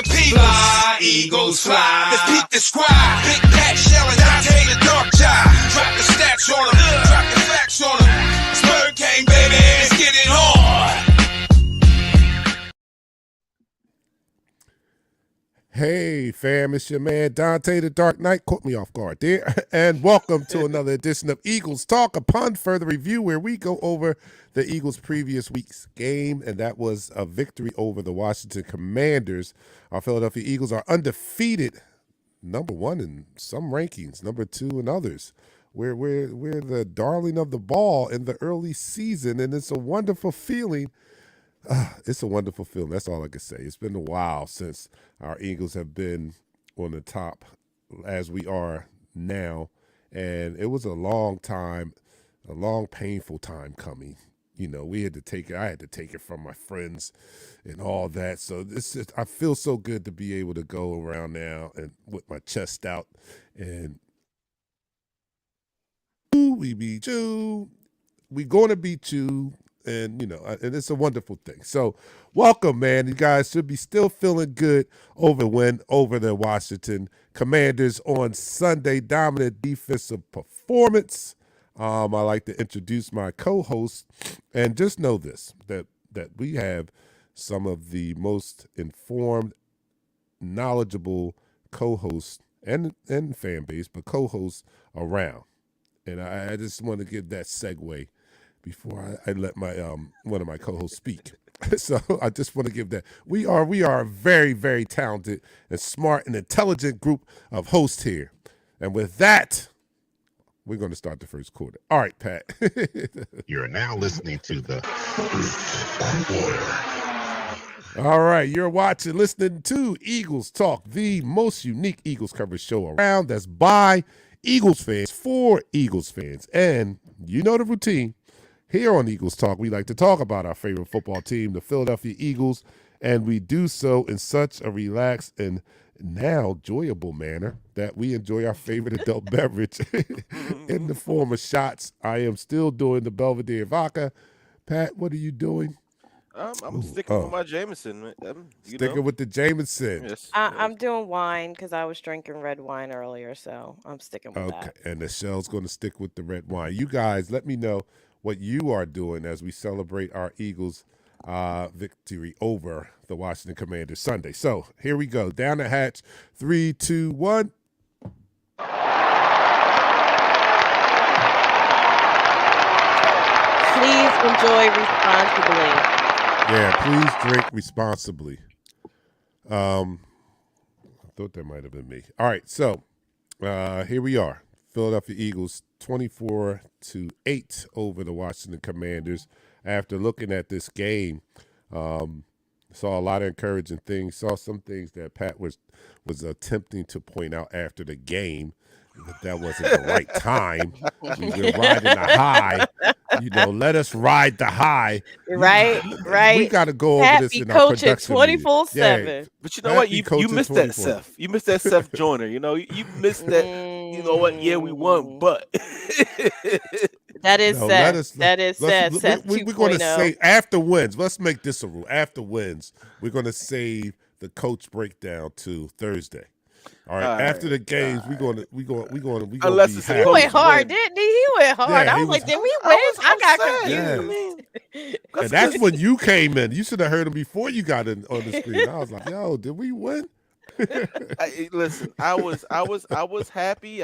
your people. Fly, Eagles, fly. Let's peep the squad. Big Pat Shell and Dante the Dark Child. Drop the stats on them. Drop the facts on them. Spur King, baby. Let's get it on. Hey, fam, it's your man Dante the Dark Knight. Caught me off guard there. And welcome to another edition of Eagles Talk, upon further review, where we go over the Eagles' previous week's game, and that was a victory over the Washington Commanders. Our Philadelphia Eagles are undefeated, number one in some rankings, number two in others. We're the darling of the ball in the early season, and it's a wonderful feeling. It's a wonderful feeling. That's all I can say. It's been a while since our Eagles have been on the top as we are now. And it was a long time, a long, painful time coming. You know, I had to take it from my friends and all that. So I feel so good to be able to go around now and with my chest out and we beat you. We gonna beat you. And, you know, and it's a wonderful thing. So welcome, man. You guys should be still feeling good over the Washington Commanders on Sunday. Dominant defensive performance. I like to introduce my co-host. And just know this, that we have some of the most informed, knowledgeable co-hosts and fan base, but co-hosts around. And I just want to give that segue before I let my one of my co-hosts speak. So I just want to give that. We are a very, very talented and smart and intelligent group of hosts here. And with that, we're going to start the first quarter. All right, Pat. You're now listening to the All right, you're listening to Eagles Talk, the most unique Eagles coverage show around. That's by Eagles fans for Eagles fans. And you know the routine. Here on Eagles Talk, we like to talk about our favorite football team, the Philadelphia Eagles, and we do so in such a relaxed and now enjoyable manner that we enjoy our favorite adult beverage in the form of shots. I am still doing the Belvedere vodka. Pat, what are you doing? I'm sticking with my Jameson. Sticking with the Jameson. Yes. I'm doing wine because I was drinking red wine earlier, so I'm sticking with that. Okay, and Michelle's going to stick with the red wine. You guys, let me know what you are doing as we celebrate our Eagles' victory over the Washington Commanders Sunday. So here we go. Down the hatch. 3, 2, 1. Please enjoy responsibly. Yeah, please drink responsibly. I thought that might have been me. All right, so here we are. Philadelphia Eagles 24-8 over the Washington Commanders. After looking at this game, saw a lot of encouraging things. Saw some things that Pat was attempting to point out after the game. That wasn't the right time. We were riding the high. You know, let us ride the high. Right. We got to go over this in our production 24/7. Yeah. But you know what? You missed 24. that, Seth. You missed that Seth Joyner. You know, you missed that. You know what? Yeah, we won, but that is Seth. That is Seth. Seth we're going to say after wins. Let's make this a rule. After wins, we're going to save the coach breakdown to Thursday. All right. After the games, we're going to unless be it's happy. He went hard, didn't he? He went hard. Yeah, I was like, did we win? I got confused. Yeah. And that's when you came in. You should have heard him before you got in on the screen. I was like, yo, did we win? Listen, I was happy.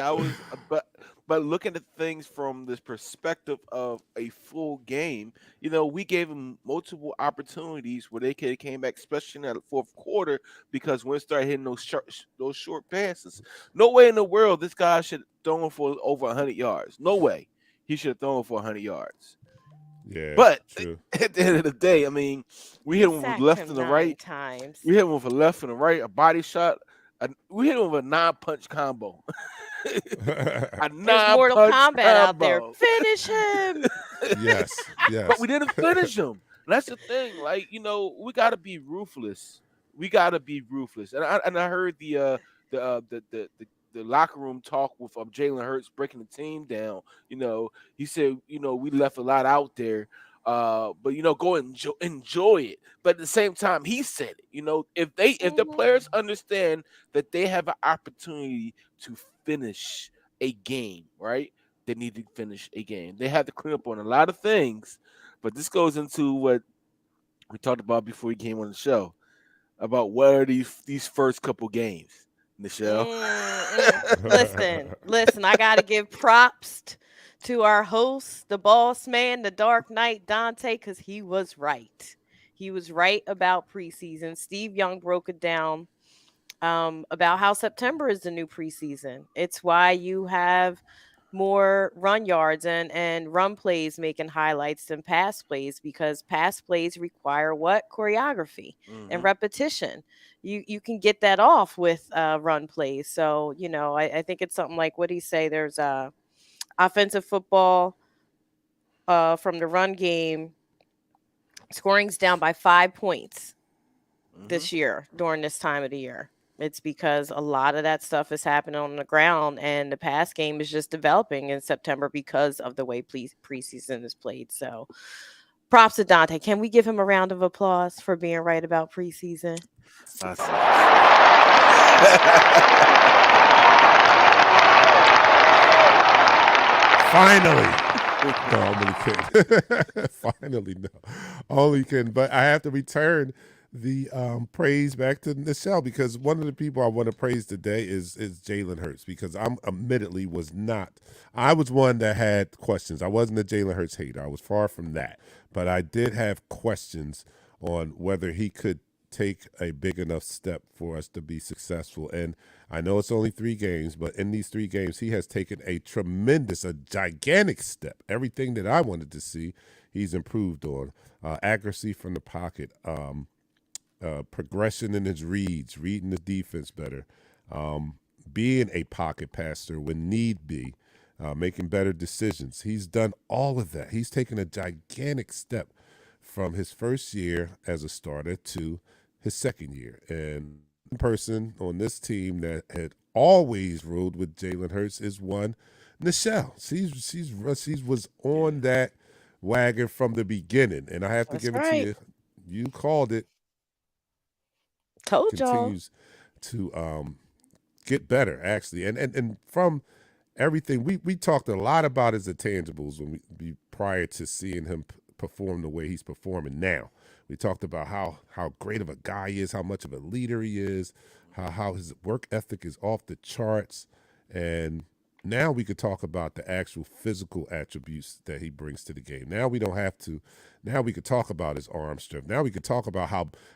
But looking at things from this perspective of a full game, you know, we gave them multiple opportunities where they could have came back, especially in the fourth quarter, because when it started hitting those short passes, no way in the world this guy should have thrown for over 100 yards. No way he should have thrown for 100 yards. Yeah, but true. At the end of the day, I mean, we hit him with left and the right. Times. We hit him with a left and a right, a body shot. We hit him with a 9-punch combo. There's Mortal Kombat out there. Finish him. Yes. But we didn't finish him. That's the thing. Like, you know, we got to be ruthless. And I heard the locker room talk with Jalen Hurts breaking the team down. You know, he said, you know, we left a lot out there. But go enjoy it. But at the same time, he said it. If the players understand that they have an opportunity to finish a game, right? They need to finish a game. They have to clean up on a lot of things. But this goes into what we talked about before we came on the show about what are these first couple games, Michelle. Listen. I gotta give props to our host, the boss man, the Dark Knight, Dante, because he was right. He was right about preseason. Steve Young broke it down about how September is the new preseason. It's why you have more run yards and run plays making highlights than pass plays, because pass plays require what? Choreography and repetition. You can get that off with run plays. So, I think it's something like, what do you say? There's offensive football from the run game. Scoring's down by 5 points this year during this time of the year. It's because a lot of that stuff is happening on the ground, and the pass game is just developing in September because of the way preseason is played. So props to Dante. Can we give him a round of applause for being right about preseason? Finally. No, I'm only kidding. Finally, no. Only kidding. But I have to return the praise back to Nichelle, because one of the people I want to praise today is Jalen Hurts, because I was one that had questions. I wasn't a Jalen Hurts hater. I was far from that. But I did have questions on whether he could take a big enough step for us to be successful. And I know it's only 3 games, but in these 3 games, he has taken a gigantic step. Everything that I wanted to see, he's improved on. Accuracy from the pocket, progression in his reads, reading the defense better, being a pocket passer when need be, making better decisions. He's done all of that. He's taken a gigantic step from his first year as a starter to his second year. And one person on this team that had always ruled with Jalen Hurts is one Nichelle. She was on that wagon from the beginning, and I have to give it to you. You called it. Told y'all. Continues to get better, actually, and from everything we talked a lot about his intangibles prior to seeing him perform the way he's performing now. We talked about how great of a guy he is, how much of a leader he is, how his work ethic is off the charts, and now we could talk about the actual physical attributes that he brings to the game. Now we don't have to. Now we could talk about his arm strength. Now we could talk about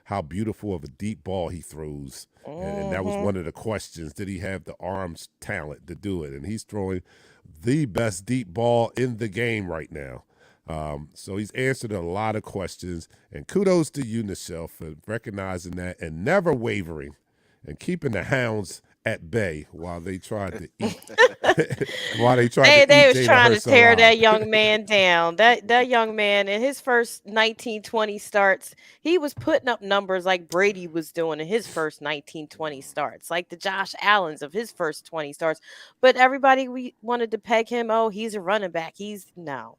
how beautiful of a deep ball he throws. And that was one of the questions. Did he have the arms talent to do it? And he's throwing the best deep ball in the game right now. So he's answered a lot of questions. And kudos to you, Nichelle, for recognizing that and never wavering and keeping the hounds at bay while they tried to eat. They was trying to tear that young man down. That young man in his first 19-20 starts, he was putting up numbers like Brady was doing in his first 19-20 starts, like the Josh Allens of his first 20 starts. But everybody, we wanted to peg him. Oh, he's a running back. No.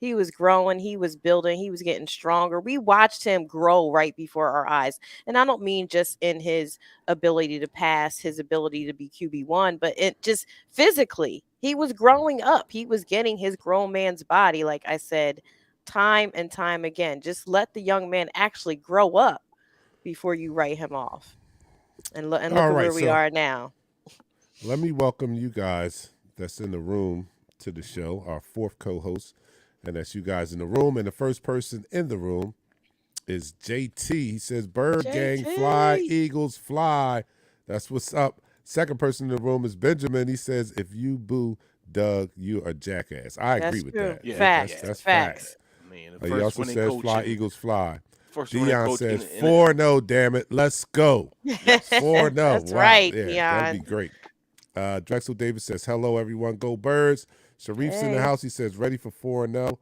He was growing, he was building, he was getting stronger. We watched him grow right before our eyes. And I don't mean just in his ability to pass, his ability to be QB1, but it just physically, he was growing up. He was getting his grown man's body, like I said, time and time again. Just let the young man actually grow up before you write him off. And look at where we are now. Let me welcome you guys that's in the room to the show, our 4th co-host. And that's you guys in the room. And the first person in the room is JT. He says, Bird Gang, fly, Eagles, fly. That's what's up. Second person in the room is Benjamin. He says, if you boo Doug, you are jackass. I agree with that. Yeah, That's facts. Man, he also says, fly, Eagles, fly. Dion says, 4-0, damn it. Let's go. 4-0. That's wow. right, yeah, Dion. That'd be great. Drexel Davis says, hello, everyone. Go Birds. Sharif's in the house. He says, ready for 4-0.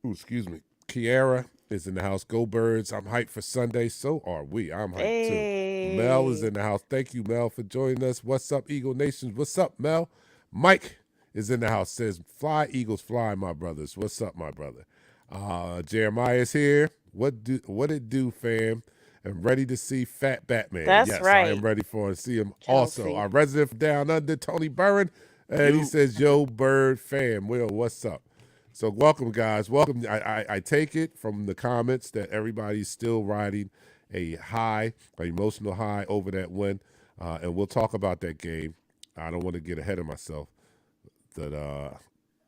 Ooh, excuse me. Kiara is in the house. Go Birds. I'm hyped for Sunday. So are we. I'm hyped too. Mel is in the house. Thank you, Mel, for joining us. What's up, Eagle Nation? What's up, Mel? Mike is in the house. Says, fly, Eagles, fly, my brothers. What's up, my brother? Jeremiah's here. What it do, fam? I'm ready to see Fat Batman. That's yes, I right. am ready for to see him. Also, Kelsey. our resident from down under, Tony Burren, and he You. says, "Yo, Bird fam, Will, what's up?" So welcome, guys. Welcome. I take it from the comments that everybody's still riding a high, an emotional high over that win, and we'll talk about that game. I don't want to get ahead of myself. That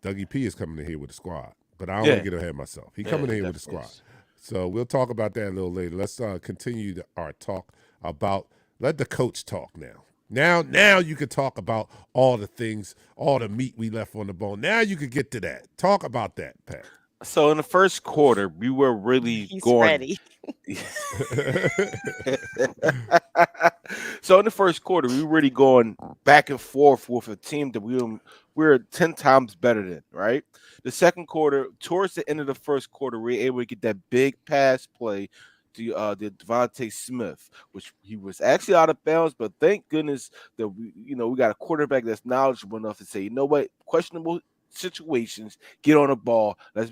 Dougie P is coming in here with the squad, but I don't want to get ahead of myself. He coming in here with the squad. So we'll talk about that a little later. Let's continue our talk about, let the coach talk now. Now you can talk about all the things, all the meat we left on the bone. Now you can get to that. Talk about that, Pat. So in the first quarter, we were really He's going. ready. So in the first quarter, we were really going back and forth with a team that we were 10 times better than, right? The second quarter, towards the end of the first quarter, we were able to get that big pass play to the Devontae Smith, which he was actually out of bounds, but thank goodness that we got a quarterback that's knowledgeable enough to say, you know what, questionable situations, get on the ball. Let's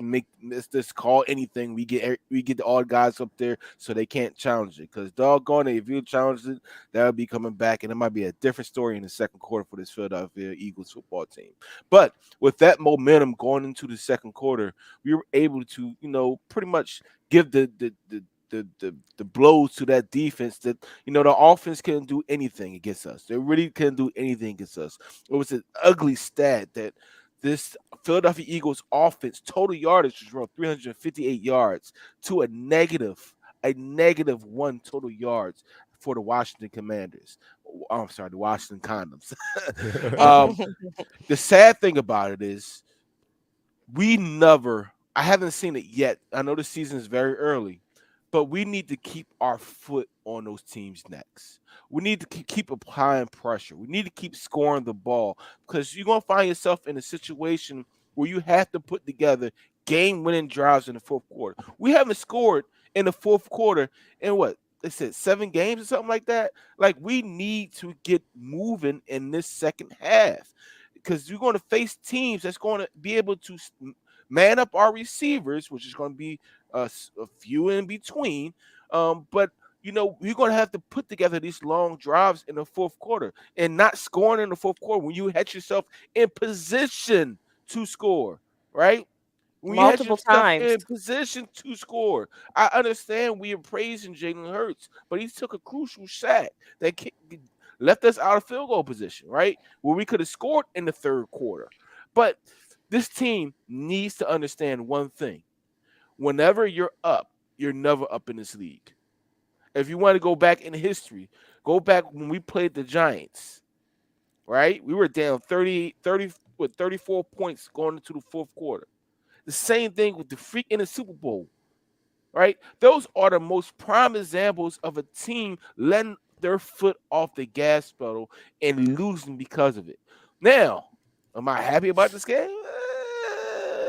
just call anything. We get all the guys up there so they can't challenge it. Because doggone it, if you challenge it, that'll be coming back, and it might be a different story in the second quarter for this Philadelphia Eagles football team. But with that momentum going into the second quarter, we were able to, pretty much give the blows to that defense that the offense couldn't do anything against us. They really couldn't do anything against us. It was an ugly stat that this Philadelphia Eagles offense total yardage was around 358 yards to a negative 1 total yards for the Washington Commanders. I'm sorry, the Washington Condoms. The sad thing about it is I haven't seen it yet. I know the season is very early, but we need to keep our foot on those teams' necks. We need to keep applying pressure. We need to keep scoring the ball, because you're going to find yourself in a situation where you have to put together game-winning drives in the fourth quarter. We haven't scored in the fourth quarter in what? They said 7 games or something like that. Like, we need to get moving in this second half, because you're going to face teams that's going to be able to man up our receivers, which is going to be a few in between. But you're going to have to put together these long drives in the fourth quarter, and not scoring in the fourth quarter when you had yourself in position to score, right? When Multiple you had times. yourself in position to score. I understand we are praising Jalen Hurts, but he took a crucial shot that left us out of field goal position, right? Where we could have scored in the third quarter. But this team needs to understand one thing. Whenever you're up, you're never up in this league. If you want to go back in history, go back when we played the Giants, right? We were down 34 points going into the fourth quarter. The same thing with the Freak in the Super Bowl, right? Those are the most prime examples of a team letting their foot off the gas pedal and losing because of it. Now, am I happy about this game?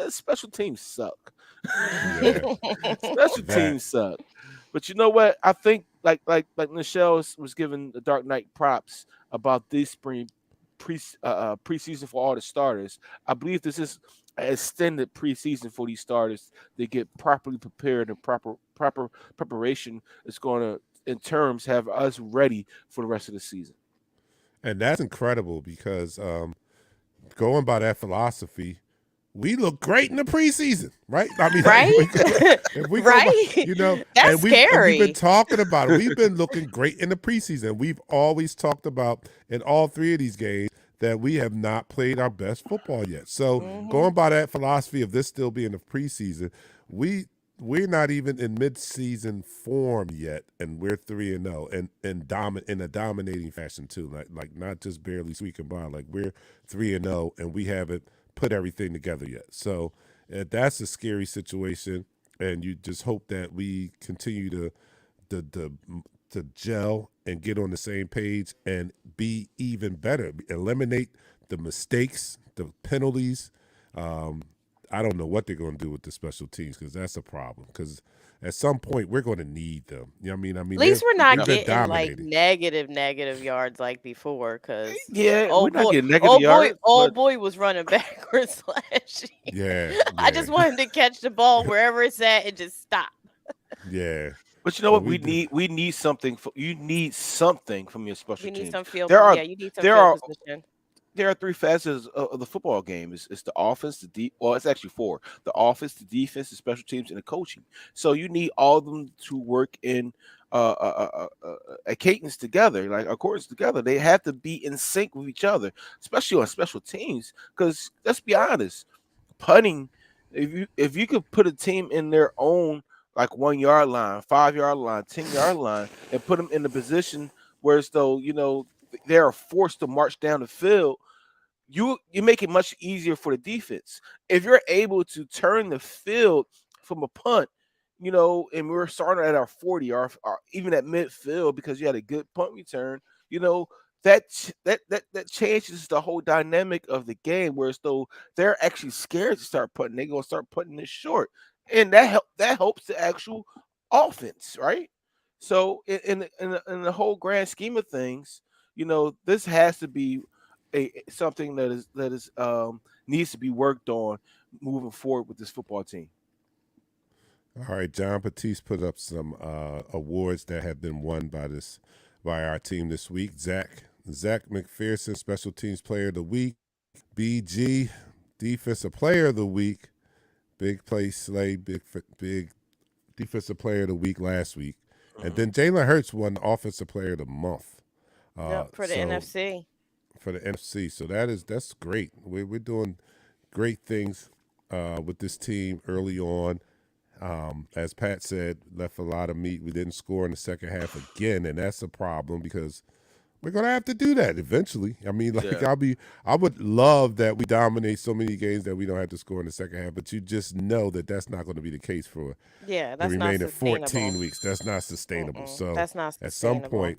Special teams suck. Special teams suck. But you know what? I think like Michelle was giving the Dark Knight props about this spring preseason for all the starters. I believe this is an extended preseason for these starters. They get properly prepared, and proper preparation is going to, in terms, have us ready for the rest of the season. And that's incredible, because going by that philosophy, we look great in the preseason, right? I mean, right? if we right? By, that's and scary. We've been talking about it. We've been looking great in the preseason. We've always talked about in all 3 of these games that we have not played our best football yet. So going by that philosophy of this still being the preseason, we're not even in mid-season form yet, and we're 3-0 and in a dominating fashion too. Like not just barely squeaking by. Like we're 3-0 and we haven't put everything together yet. So that's a scary situation, and you just hope that we continue to gel and get on the same page and be even better. Eliminate the mistakes, the penalties. I don't know what they're going to do with the special teams, because that's a problem. Because at some point we're going to need them. You know what I mean? At least we're not we've been getting like dominating. negative yards like before. Cause Yeah, we're old not boy, getting negative yards, old but boy was running backwards last year. Yeah, I just yeah, want him to catch the ball wherever it's at and just stop. yeah. but you know But what? we do. We need something. You need something from your special You need teams. some field. There are Yeah, you need some there field are position. there are three facets of the football game. It's the offense, well, it's actually four: the offense, the defense, the special teams, and the coaching. So you need all of them to work in a cadence together, like accordance together. They have to be in sync with each other, especially on special teams. Because let's be honest, punting. If you could put a team in their own like 1 yard line, 5 yard line, 10 yard line, and put them in the position where as though they are forced to march down the field, you make it much easier for the defense. If you're able to turn the field from a punt, and we're starting at our 40 or even at midfield because you had a good punt return, that changes the whole dynamic of the game. Whereas though they're actually scared to start putting, they're gonna start putting it short, and that helps the actual offense, right? So in the whole grand scheme of things, this has to be something that is needs to be worked on moving forward with this football team. All right, John Batiste put up some awards that have been won by our team this week. Zach McPherson, Special Teams Player of the Week. BG, Defensive Player of the Week. Big Play Slay, big Defensive Player of the Week last week. And then Jalen Hurts won Offensive Player of the Month. For the NFC. For the NFC. So that's great. We're doing great things with this team early on. As Pat said, left a lot of meat. We didn't score in the second half again, and that's a problem because we're gonna have to do that eventually. I mean, I would love that we dominate so many games that we don't have to score in the second half, but you just know that that's not going to be the case for the remaining 14 weeks. That's not sustainable. So that's not at some sustainable. point,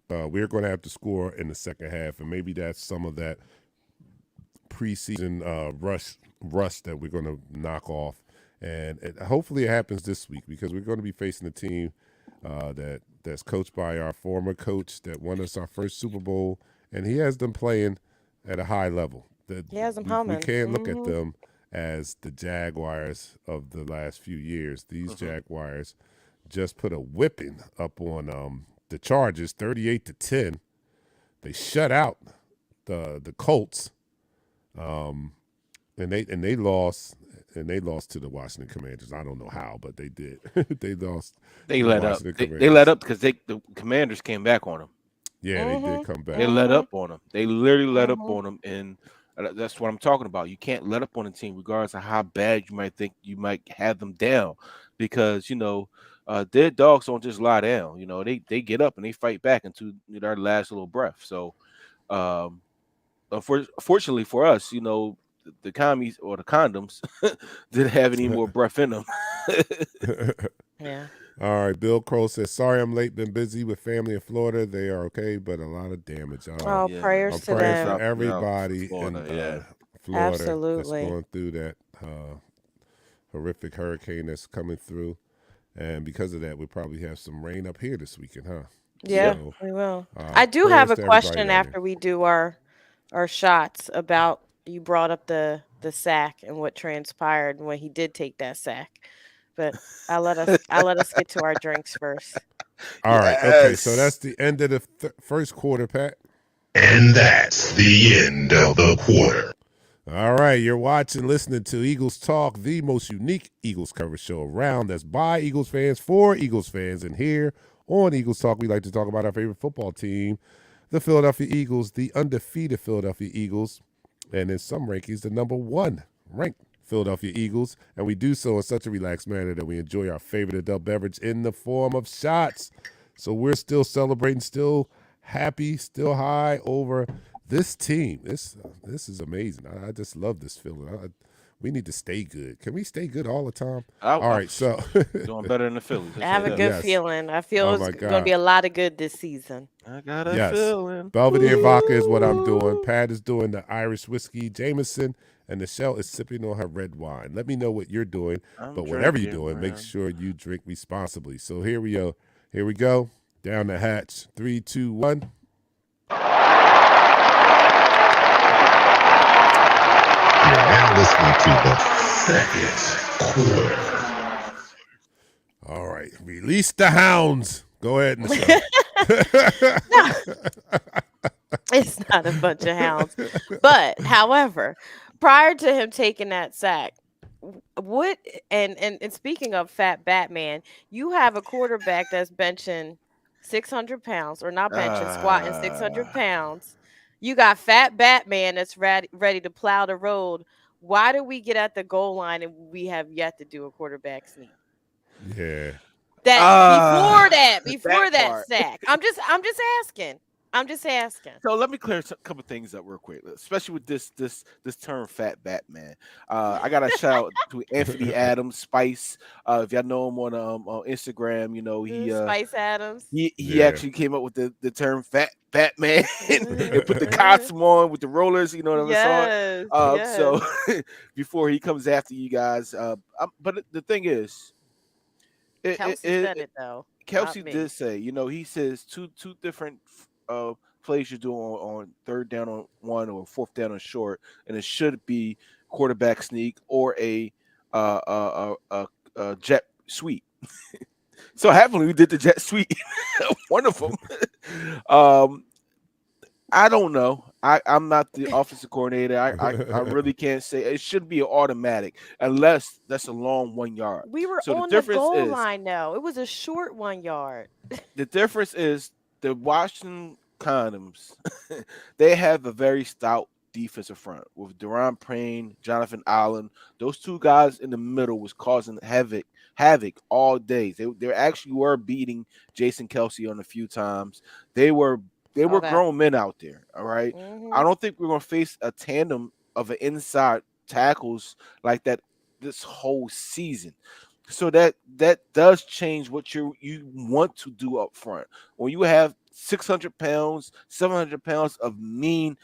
we're going to have to score in the second half, and maybe that's some of that preseason rush that we're going to knock off. And hopefully it happens this week because we're going to be facing a team that's coached by our former coach that won us our first Super Bowl, and he has them playing at a high level. He has them humming. We can't look at them as the Jaguars of the last few years. These Jaguars just put a whipping up on the Chargers, 38-10. They shut out the Colts, and they lost. And they lost to the Washington Commanders. I don't know how, but they did. They lost. They let up. They let up because the Commanders came back on them. Yeah, they did come back. They let up on them. They literally let up on them, and that's what I'm talking about. You can't let up on a team, regardless of how bad you might think you might have them down, because dead dogs don't just lie down. They get up and they fight back into their last little breath. So, unfortunately for us, the commies or the condoms didn't have any more breath in them. Yeah. All right. Bill Crow says, sorry I'm late. Been busy with family in Florida. They are okay, but a lot of damage. Prayers to praying them. for everybody in Florida Absolutely. that's going through that horrific hurricane that's coming through. And because of that, we probably have some rain up here this weekend, huh? Yeah, So, we will. I do have a question after we do our shots about. You brought up the sack and what transpired when he did take that sack, but I'll let us get to our drinks first. All right. Okay. So that's the end of the first quarter, Pat. And that's the end of the quarter. All right. You're watching, listening to Eagles Talk, the most unique Eagles coverage show around. That's by Eagles fans for Eagles fans. And here on Eagles Talk, we like to talk about our favorite football team, the Philadelphia Eagles, the undefeated Philadelphia Eagles. And in some rankings, the number 1 ranked Philadelphia Eagles. And we do so in such a relaxed manner that we enjoy our favorite adult beverage in the form of shots. So we're still celebrating, still happy, still high over this team. This is amazing. I just love this feeling. We need to stay good. Can we stay good all the time? All right, so doing better than the Phillies. I have a good feeling. I feel it's going to be a lot of good this season. I got a feeling. Belvedere vodka is what I'm doing. Pat is doing the Irish whiskey Jameson, and Nichelle is sipping on her red wine. Let me know what you're doing, I'm but whatever you're drinking, doing, make man. sure you drink responsibly. So here we go. Here we go. Down the hatch. 3, 2, 1. You're now listening to the second quarter. All right. Release the hounds. Go ahead, Nichelle. It's not a bunch of hounds. But however, prior to him taking that sack, what and speaking of fat Batman, you have a quarterback that's benching 600 pounds, or not benching, squatting 600 Ah. pounds. You got fat Batman that's ready to plow the road. Why do we get at the goal line and we have yet to do a quarterback sneak? Yeah. Before that part. sack. I'm just asking. So let me clear a couple things up real quick, especially with this term "fat Batman." I got a shout out to Anthony Adams Spice. If y'all know him on Instagram, you know he Spice Adams. he Yeah. actually came up with the term "fat Batman" and put the costume on with the rollers. You know what I'm saying? Yes. So before he comes after you guys, but the thing is, Kelsey said it though. Kelsey not me. did say, you know, he says two different plays you do on third down on one or fourth down on short, and it should be quarterback sneak or a jet sweep. So happily we did the jet sweep, one of them. I don't know. I'm not the offensive coordinator. I really can't say. It should be an automatic unless that's a long 1 yard. We were So the on the difference goal is- line though. It was a short 1 yard. The difference is the Washington Condoms, they have a very stout defensive front with Deron Payne, Jonathan Allen. Those two guys in the middle was causing havoc all day. They actually were beating Jason Kelsey on a few times. They were that. grown men out there. All right. Mhm. I don't think we're gonna face a tandem of an inside tackles like that this whole season. So that does change what you want to do up front. When you have 600 pounds, 700 pounds of mean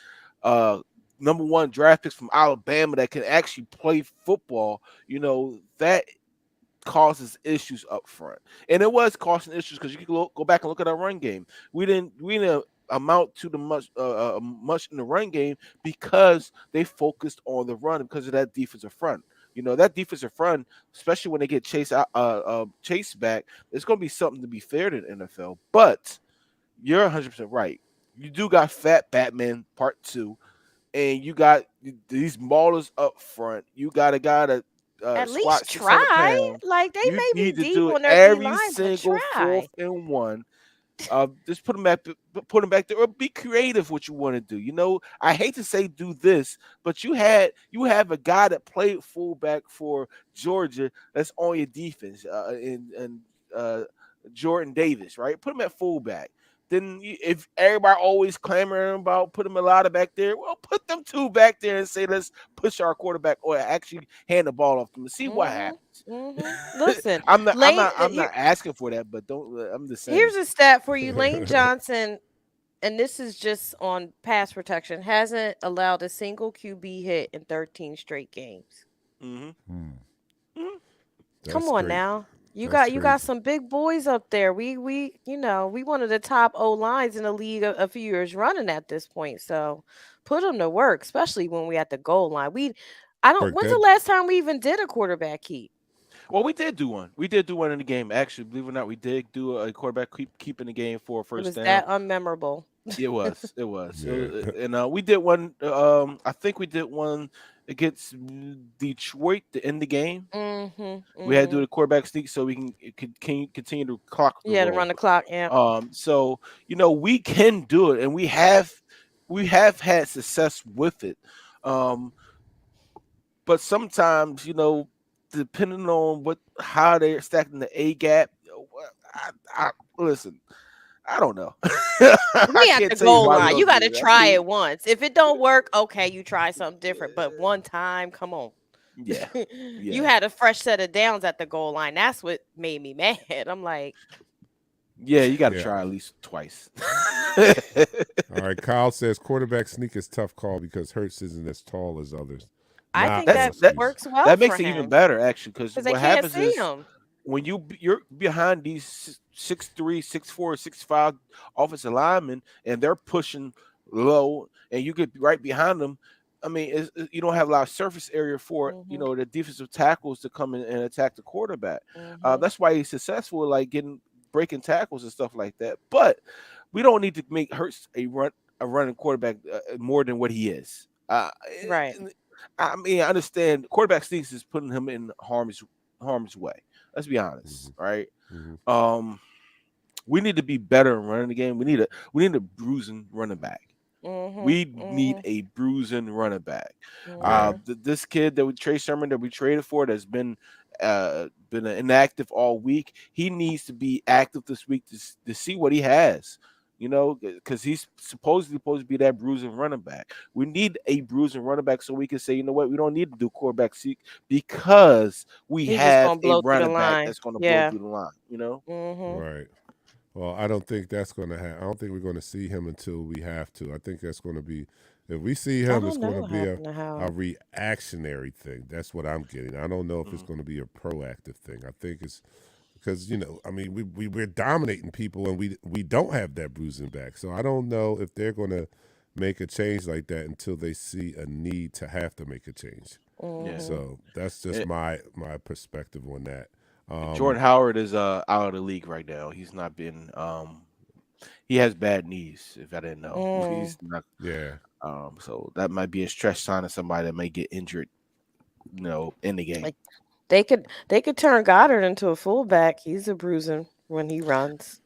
number one draft picks from Alabama that can actually play football, you know, that causes issues up front. And it was causing issues because you can go back and look at our run game. We didn't amount to the much in the run game because they focused on the run because of that defensive front. You know, that defensive front, especially when they get chased back, it's going to be something to be feared in the NFL. But you're 100% right. You do got Fat Batman Part 2, and you got these maulers up front. You got a guy that At squat least 600 try. pounds. Like they You may be need to deep do on it their every D line, but single try. 4th and 1. Just put them back there, or be creative what you want to do. You know, I hate to say do this, but you have a guy that played fullback for Georgia that's on your defense, and Jordan Davis, right? Put him at fullback. Then if everybody always clamoring about put them a lot of back there, well, put them two back there and say let's push our quarterback or actually hand the ball off to them and see what happens. Listen, I'm not Lane, asking for that, but don't. I'm just saying. here's a stat for you. Lane Johnson, and this is just on pass protection, hasn't allowed a single QB hit in 13 straight games. Mm-hmm. Come on now. You That's got crazy. some big boys up there. We one of the top O lines in the league a few years running at this point. So put them to work, especially when we at the goal line. When's the last time we even did a quarterback keep? Well, we did do one. We did do one in the game. Actually, believe it or not, we did do a quarterback keep in the game for a first It was down. that unmemorable. It was. It was. Yeah. And we did one. I think we did one against Detroit to end the game. We had to do the quarterback sneak so we can continue to clock. To run the clock. Yeah. So we can do it, and we have had success with it. But sometimes depending on how they're stacking the A gap, I listen. I don't know. We at the goal line. You got to try it once. If it don't work, okay, you try something different. But one time, come on. Yeah. You had a fresh set of downs at the goal line. That's what made me mad. I'm like, yeah, you got to try at least twice. All right, Kyle says quarterback sneak is tough call because Hurts isn't as tall as others. I Not think that Russ Gage. works well That for makes it even him better actually, because because they what can't happens see is him. when you're behind these 6'3", 6'4", 6'5" offensive linemen, and they're pushing low, and you get right behind them. I mean, you don't have a lot of surface area for the defensive tackles to come in and attack the quarterback. That's why he's successful, like breaking tackles and stuff like that. But we don't need to make Hurts a running quarterback more than what he is. Right. I mean, I understand quarterback sneaks is putting him in harm's way. Let's be honest, right? We need to be better in running the game. We need a bruising running back. We need a bruising running back. This kid Trey Sermon that we traded for, that's been inactive all week. He needs to be active this week to see what he has. Because he's supposedly supposed to be that bruising running back. We need a bruising running back so we can say, you know what, we don't need to do quarterback seek because we have a running back that's going to blow through the line. Right. Well, I don't think that's going to happen. I don't think we're going to see him until we have to. I think that's going to be, if we see him, it's going to be a reactionary thing. That's what I'm getting. I don't know if it's going to be a proactive thing. I think it's because, I mean, we're dominating people and we don't have that bruising back. So I don't know if they're going to make a change like that until they see a need to have to make a change. So that's just my perspective on that. Jordan Howard is out of the league right now. He's not been. He has bad knees. If I didn't know, he's not. Yeah. So that might be a stretch sign of somebody that may get injured. In the game. Like they could turn Goddard into a fullback. He's a bruising when he runs.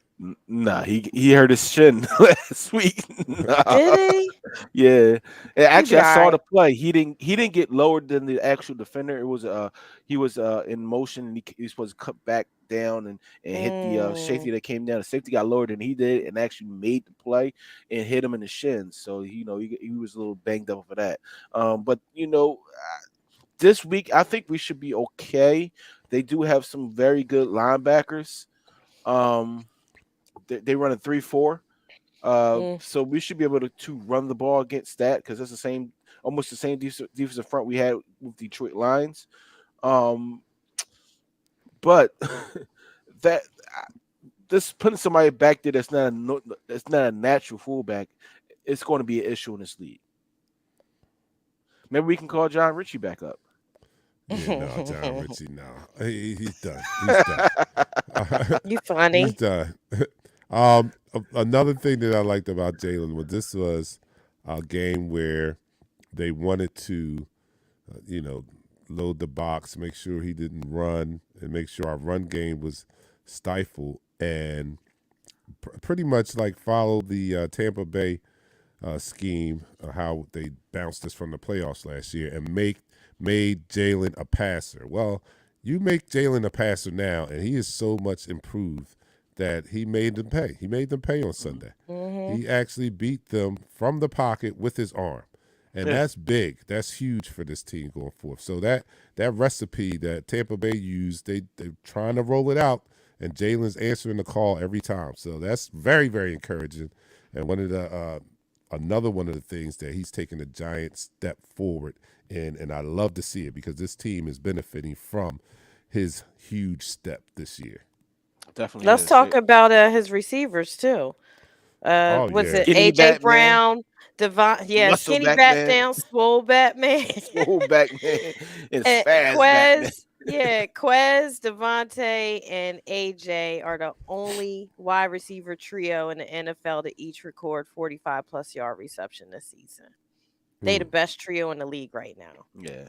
Nah, he hurt his shin last week. Did he? Yeah. Actually, I saw the play. He didn't get lower than the actual defender. It was he was in motion, and he was supposed to cut back down and hit the safety that came down. The safety got lower than he did and actually made the play and hit him in the shins. So he was a little banged up for that. But this week I think we should be okay. They do have some very good linebackers. They run a 3-4, so we should be able to run the ball against that because that's almost the same defensive front we had with Detroit Lions. But this putting somebody back there that's not a natural fullback, it's going to be an issue in this league. Maybe we can call John Ritchie back up. Yeah, no, John Ritchie, no. He's done. He's done. You funny. He's done. Another thing that I liked about Jalen was this was a game where they wanted to, load the box, make sure he didn't run, and make sure our run game was stifled, and pretty much like follow the Tampa Bay scheme, how they bounced us from the playoffs last year, and made Jalen a passer. Well, you make Jalen a passer now, and he is so much improved that he made them pay. He made them pay on Sunday. He actually beat them from the pocket with his arm. And that's big. That's huge for this team going forth. So that recipe that Tampa Bay used, they're trying to roll it out, and Jalen's answering the call every time. So that's very, very encouraging. And another one of the things that he's taken a giant step forward in, and I love to see it because this team is benefiting from his huge step this year. Definitely. Let's talk about his receivers too. Was it Skinny AJ Batman. Brown, Devon? Yeah, Muscle Skinny Batman. Batman, Swole Batman, Swole Batman, and and fast Quez. Batman. Yeah, Quez, Devontae, and AJ are the only wide receiver trio in the NFL to each record 45+ yard reception this season. They the best trio in the league right now. Yeah.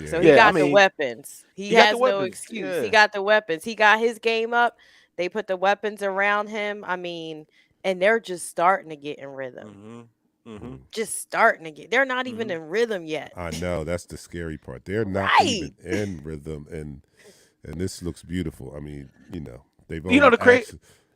So he got the weapons. He has no excuse. Yeah. He got the weapons. He got his game up. They put the weapons around him. I mean, and they're just starting to get in rhythm. Just starting to get. They're not even in rhythm yet. I know, that's the scary part. They're not even in rhythm, and this looks beautiful. I mean, they've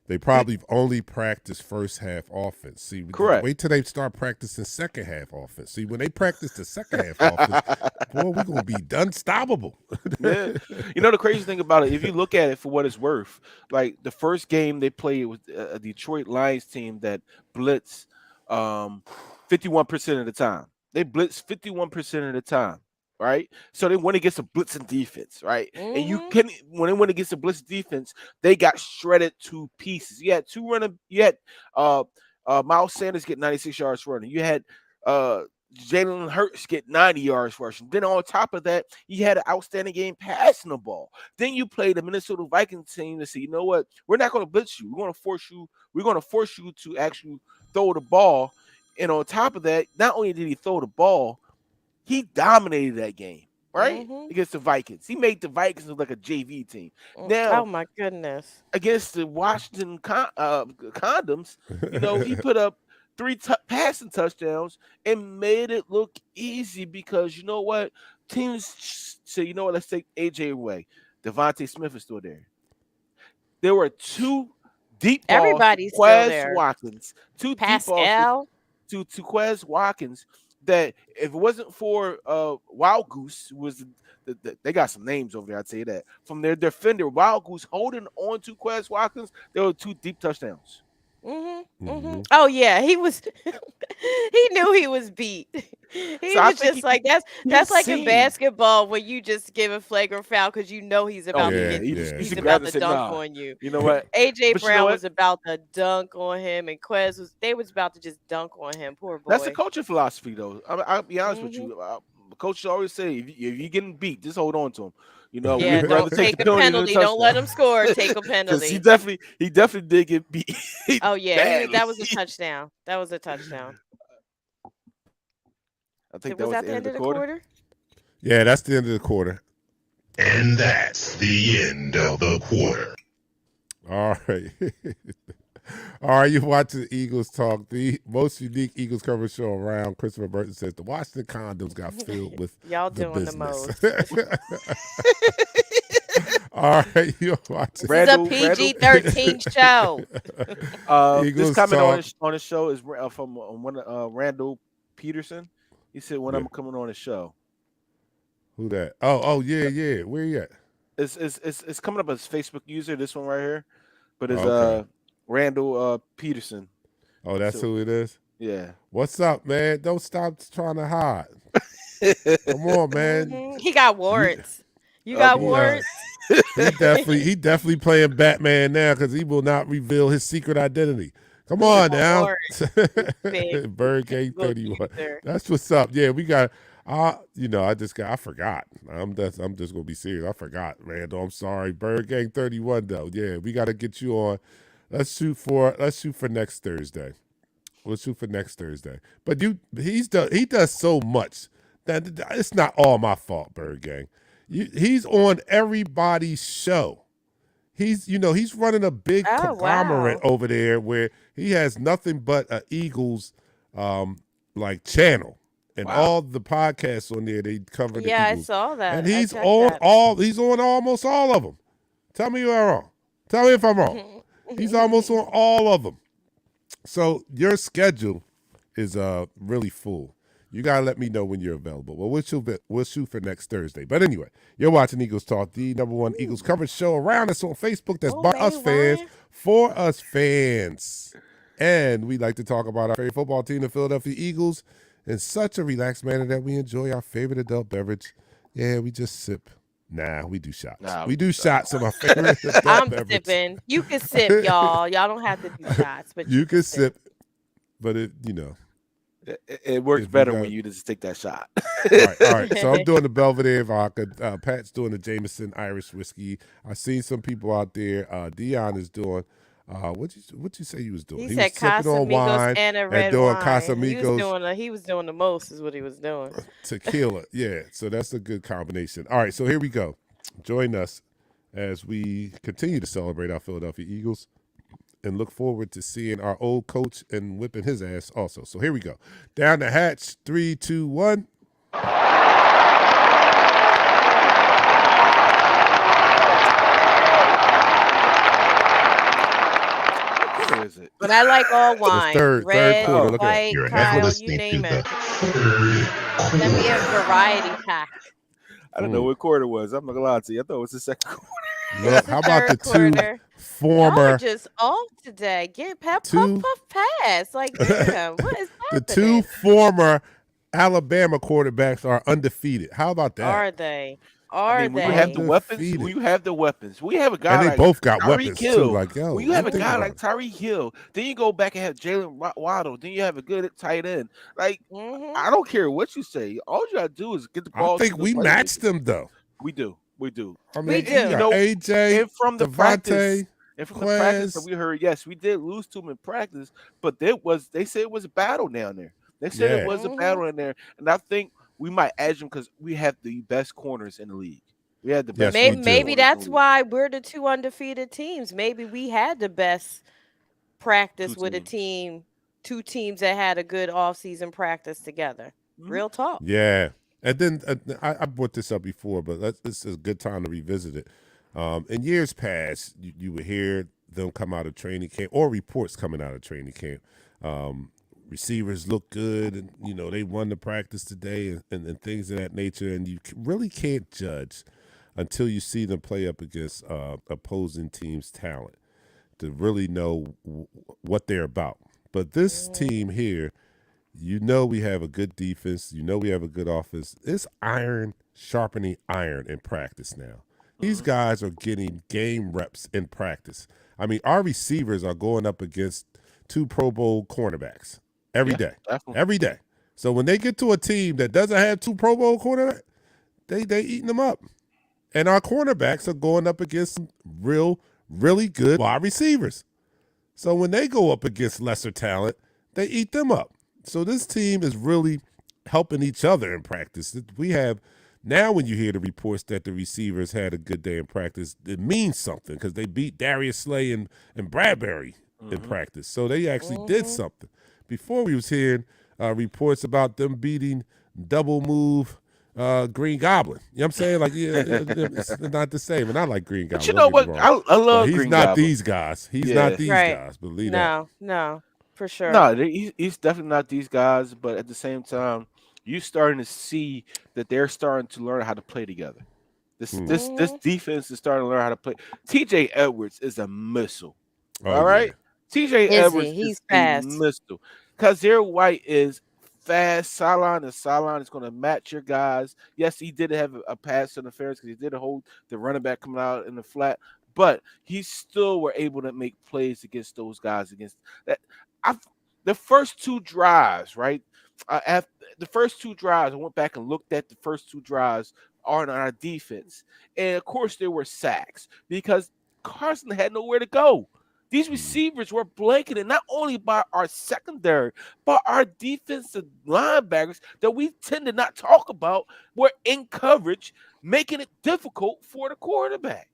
they probably only practice first half offense. See, correct. Wait till they start practicing second half offense. See, when they practice the second half offense, boy, we're gonna be unstoppable. Yeah. The crazy thing about it, if you look at it for what it's worth, like the first game they played with a Detroit Lions team that blitz 51% of the time. They blitz 51% of the time, right? So they went against a blitzing defense, right? And you Mhm. can when they went against a blitzing defense, they got shredded to pieces. You had Miles Sanders get 96 yards running. You had Jalen Hurts get 90 yards rushing. Then on top of that, you had an outstanding game passing the ball. Then you played the Minnesota Vikings team to say, you know what? We're not going to blitz you. We're going to force you to actually throw the ball. And on top of that, not only did he throw the ball, he dominated that game, right? Mhm. Against the Vikings. He made the Vikings look like a JV team. Oh Now, my goodness. against the Washington Condoms, he put up 3 passing touchdowns and made it look easy because you know what? Teams say, you know what? Let's take AJ away. Devontae Smith is still there. There were 2 deep balls Everybody's to still Quez there. Watkins. 2 deep balls Pascal. to Quez Watkins that if it wasn't for Wild Goose, who was they got some names over there, I'd say that. From their defender, Wild Goose holding on to Quez Watkins, there were 2 deep touchdowns. Oh yeah, he was. He knew he was beat. He So I was think just like that's like in seen. basketball when you just give a flagrant foul because you know he's about to yeah, get. yeah. He's just about grabbed to and said, dunk "Nah." on you. You know what? AJ But you know Brown what? was about to dunk on him, and Quez was. They was about to just dunk on him. Poor boy. That's the coaching philosophy, though. I'll be honest with you. Coaches always say, if you're getting beat, just hold on to him. Yeah, we'd don't rather take the a penalty than penalty. Don't let him score. Take a 'Cause penalty. he definitely did get beat. Oh yeah, badly. that was a touchdown. That was a touchdown. I think Was that that the end of the quarter? Yeah, that's the end of the quarter. And that's the end of the quarter. All right. All right, you're watching Eagles Talk, the most unique Eagles coverage show around. Christopher Burton says the Washington Condoms got filled with Y'all the doing business. the most. All right, you're watching. This is a PG-13 show. Eagles This comment Talk. on the show is from Randall Peterson. He said, "When I'm coming on the show." Who that? Oh, yeah. Where you at? It's coming up as Facebook user. This one right here, but it's Okay. Randall Peterson. Oh, that's So- who it is? Yeah. What's up, man? Don't stop trying to hide. Come on, man. Mhm. He got warrants. You got yeah. warrants? He definitely playing Batman now because he will not reveal his secret identity. Come on now. Big Bird Gang Look, 31. user. That's what's up. Yeah, we got I forgot. I'm just gonna be serious. I forgot, Randall. I'm sorry. Bird Gang 31 though. Yeah, we gotta get you on. Let's shoot for next Thursday. We'll shoot for next Thursday. But he does so much that it's not all my fault, Bird Gang. He's on everybody's show. He's running a big conglomerate over there where he has nothing but a Eagles like channel, and all the podcasts on there they cover the Yeah, Eagles. I saw that. And I he's checked on that. he's on almost all of them. Tell me if I'm wrong. Tell me if I'm wrong. He's almost on all of them. So your schedule is really full. You gotta let me know when you're available. Well, we'll shoot for next Thursday. But anyway, you're watching Eagles Talk, the #1 Eagles coverage show around us on Facebook. That's by us fans, for us fans. And we like to talk about our favorite football team, the Philadelphia Eagles, in such a relaxed manner that we enjoy our favorite adult beverage. Yeah, we just sip. Nah, we do shots. We do shots of our favorite adult I'm beverage. sipping. You can sip, y'all. Y'all don't have to do shots, but You can sip, but It works If we better got- when you just take that shot. All right. So I'm doing the Belvedere vodka. Pat's doing the Jameson Irish whiskey. I seen some people out there. Dion is doing. What'd you say he was doing? he said was sipping on wine Casamigos and a red doing wine. Casamigos. He was doing the most, is what he was doing. Tequila. Yeah. So that's a good combination. All right. So here we go. Join us as we continue to celebrate our Philadelphia Eagles and look forward to seeing our old coach and whipping his ass also. So here we go. Down the hatch. 3, 2, 1. What is it? But I like all wine. third Red, quarter. Look at white, You're now Kyle, you listening to name the it. third Send me a quarter. variety pack. I don't know what quarter it was. I'm not gonna lie to you. I thought it was the second quarter. Look, how about the Third two quarter. former Y'all just off today. Get puff Two- pass. Like, damn, what is the happening? two former Alabama quarterbacks are undefeated. How about that? Are they? I Are mean, when you they? have the weapons, we have a guy And they like both got Tyreek weapons too. Hill. Like, yo, When you have a think guy about like it. Tyreek Hill, then you go back and have Jalen Waddle, then you have a good tight end. Like, Mhm. I don't care what you say. All you gotta do is get the I ball to think the we matched playmakers. them though. We do. I We mean, do. you You got know, AJ, and from the practice, Devontae, and from the practice that Quez. we heard, yes, we did lose to them in practice, but they said it was a battle down there. They said it Yeah. was a Mhm. battle in there, and I think we might edge them because we have the best corners in the league. We had the Yes, best we Maybe do. maybe corners in that's the league. why we're the two undefeated teams. Maybe we had the best practice Two with a teams. team, two teams that had a good off-season practice together. Mhm. Real talk. Yeah. And then I brought this up before, but this is a good time to revisit it. In years past, you would hear them come out of training camp or reports coming out of training camp. Receivers look good, and they won the practice today, and things of that nature. And you really can't judge until you see them play up against opposing teams' talent to really know what they're about. But this team here, we have a good defense. We have a good offense. It's iron sharpening iron in practice now. These guys are getting game reps in practice. I mean, our receivers are going up against 2 Pro Bowl cornerbacks every Yeah, day. definitely. Every day. So when they get to a team that doesn't have 2 Pro Bowl cornerbacks, they eating them up. And our cornerbacks are going up against some really good wide receivers. So when they go up against lesser talent, they eat them up. So this team is really helping each other in practice. We have now, when you hear the reports that the receivers had a good day in practice, it means something because they beat Darius Slay and Bradbury in practice. So they actually did something. Before we was hearing reports about them beating double move Green Goblin. You know what I'm saying? Like, yeah, it's not the same. And I like Green Goblin. But you know don't get what? me wrong. I love But he's Green not Goblin. these guys. He's Yeah. not these Right. guys. Believe that. No, for sure. No, he's definitely not these guys. But at the same time, you starting to see that they're starting to learn how to play together. This defense is starting to learn how to play. TJ Edwards is a missile. Oh, All right, TJ Is Edwards he? He's is fast. a missile. Kazir White is fast. Sideline is going to match your guys. Yes, he did have a pass interference because he did hold the running back coming out in the flat, but he still were able to make plays against those guys. Against that, the first 2 drives, right? After the first 2 drives, I went back and looked at the first 2 drives on our defense, and of course there were sacks because Carson had nowhere to go. These receivers were blanketed not only by our secondary, but our defensive linebackers that we tend to not talk about were in coverage, making it difficult for the quarterback.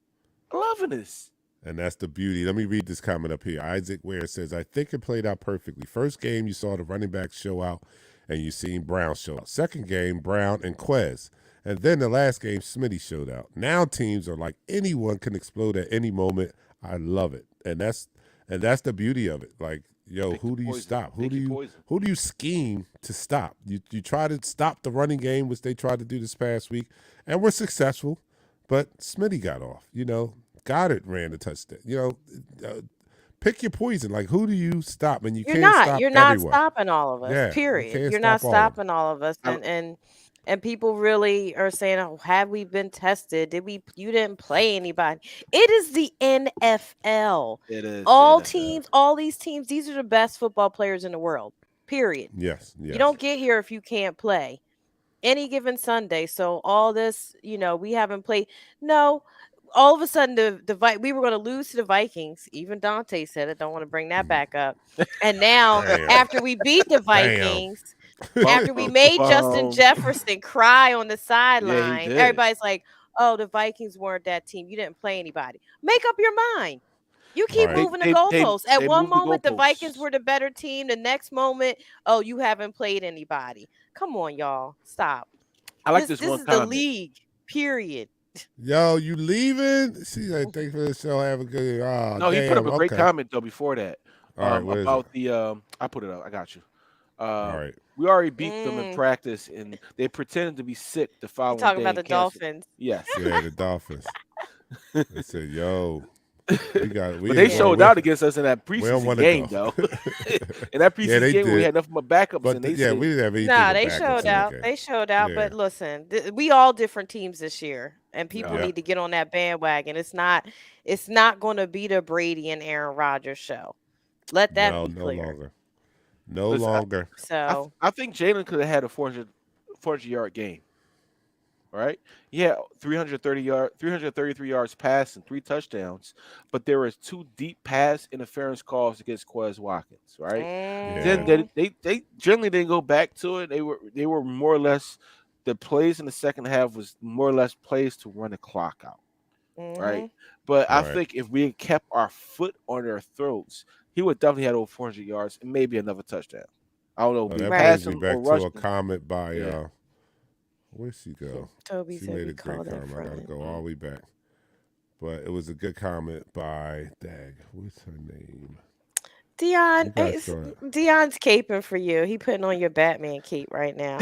Loving this. And that's the beauty. Let me read this comment up here. Isaac Ware says, I think it played out perfectly. First game, you saw the running back show out, and you seen Brown show out. Second game, Brown and Quez. And then the last game, Smitty showed out. Now teams are like anyone can explode at any moment. I love it. And that's the beauty of it. Like, yo, Pick who your do you poison. stop? Pick your poison. Who do you scheme to stop? You try to stop the running game, which they tried to do this past week, and we're successful. But Smitty got off. Goddard ran the touchdown. Pick your poison. Like, who do you stop? And You're can't not. stop You're not everyone. stopping all of us. Yeah, you Period. can't You're not stop all of them. stopping all of us. I- And people really are saying, "Oh, have we been tested? You didn't play anybody?" It is the NFL. It is All NFL. teams, all these teams, these are the best football players in the world. Period. Yes. You don't get here if you can't play. Any given Sunday. So all this, we haven't played. No, all of a sudden we were going to lose to the Vikings. Even Dante said it. Don't want to bring that back up. And now Damn. after we beat the Vikings, after we made Justin Jefferson cry on the sideline, did. everybody's like, "Oh, the Vikings weren't that team. You didn't play anybody." Make up your mind. You keep Right. moving the They- goalposts. At they one moved the moment, the goalposts. Vikings were the better team. The next moment, oh, you haven't played anybody. Come on, y'all. Stop. I like this This one is the comment. league. Period. Yo, you leaving? She said, thanks for the show. Have a good No, he put up a great okay. comment though before that. All right, what is About the I put it up. I got you. All right. We already beat them in practice, and they pretended to be sick the You following talking day about the and canceled. Dolphins? Yes. Yeah, the Dolphins. They said, yo. But they showed out against us in that preseason game, though. In that preseason game, we had nothing but backups. But and we didn't have anything. Nah, but they backups showed in the out. game. They showed out. Yeah. But listen, we all different teams this year, and people Yeah. need to get on that bandwagon. It's not going to be the Brady and Aaron Rodgers show. Let that be clear. No longer. No longer. So I think Jalen could have had a 400-yard game. Right? Yeah, 333 yards passed and 3 touchdowns, but there was 2 deep pass interference calls against Quez Watkins, right? Then they generally didn't go back to it. They were more or less, the plays in the second half was more or less plays to run the clock out. Right? But I think if we had kept our foot on their throats, he would definitely had over 400 yards and maybe another touchdown. I don't know. That brings me back to a comment by where'd she go? Toby she said made we a great called it comment. I gotta front. go all the way back. But it was a good comment by what's her name? Dion, Dion's caping for you. He putting on your Batman cape right now.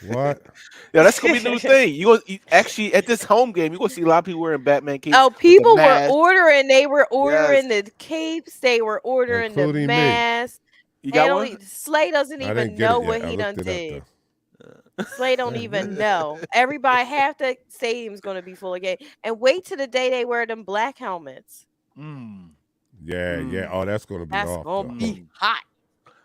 What? Yeah, that's gonna be the new thing. You actually at this home game, you're gonna see a lot of people wearing Batman capes. Oh, people were ordering. They were ordering the capes. They were ordering including the masks. You got one? Slay doesn't even know what he done did. Slay don't even know. Everybody, half the stadium's gonna be full of gay. And wait till the day they wear them black helmets. Yeah. Oh, that's gonna be be hot.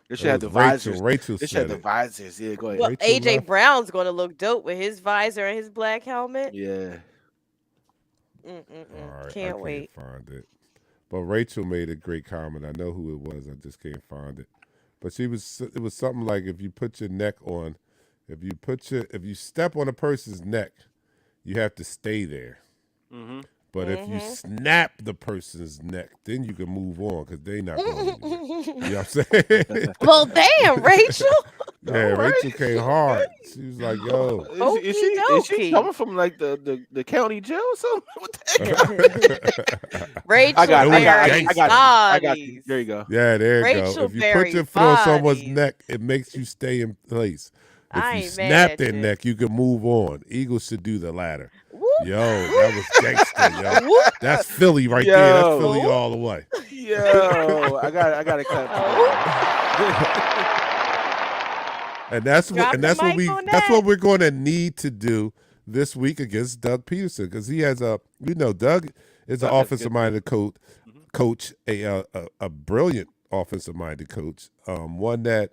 They should have the visors. Rachel they should have the visors. Yeah, go ahead. Well, AJ Brown's gonna look dope with his visor and his black helmet. Yeah. All right, Can't I wait. Can't find it. But Rachel made a great comment. I know who it was. I just can't find it. But it was something like if you put your neck on, if you step on a person's neck, you have to stay there. But if you snap the person's neck, then you can move on because they're not going to. You know what I'm saying? Well, damn, Rachel. Yeah, Rachel came hard. She was like, "Yo, is she coming from like the county jail or something?" What the heck? Rachel, I got you. There you go. Yeah, there you go. If you put your foot on someone's neck, it makes you stay in place. If you snap their neck, you can move on. Eagles should do the latter. Yo, that was gangster, yo. That's Philly right there. That's Philly all the way. Yo, I got to cut. And that's what we're going to need to do this week against Doug Peterson because he has Doug is an offensive-minded coach, a brilliant offensive-minded coach, one that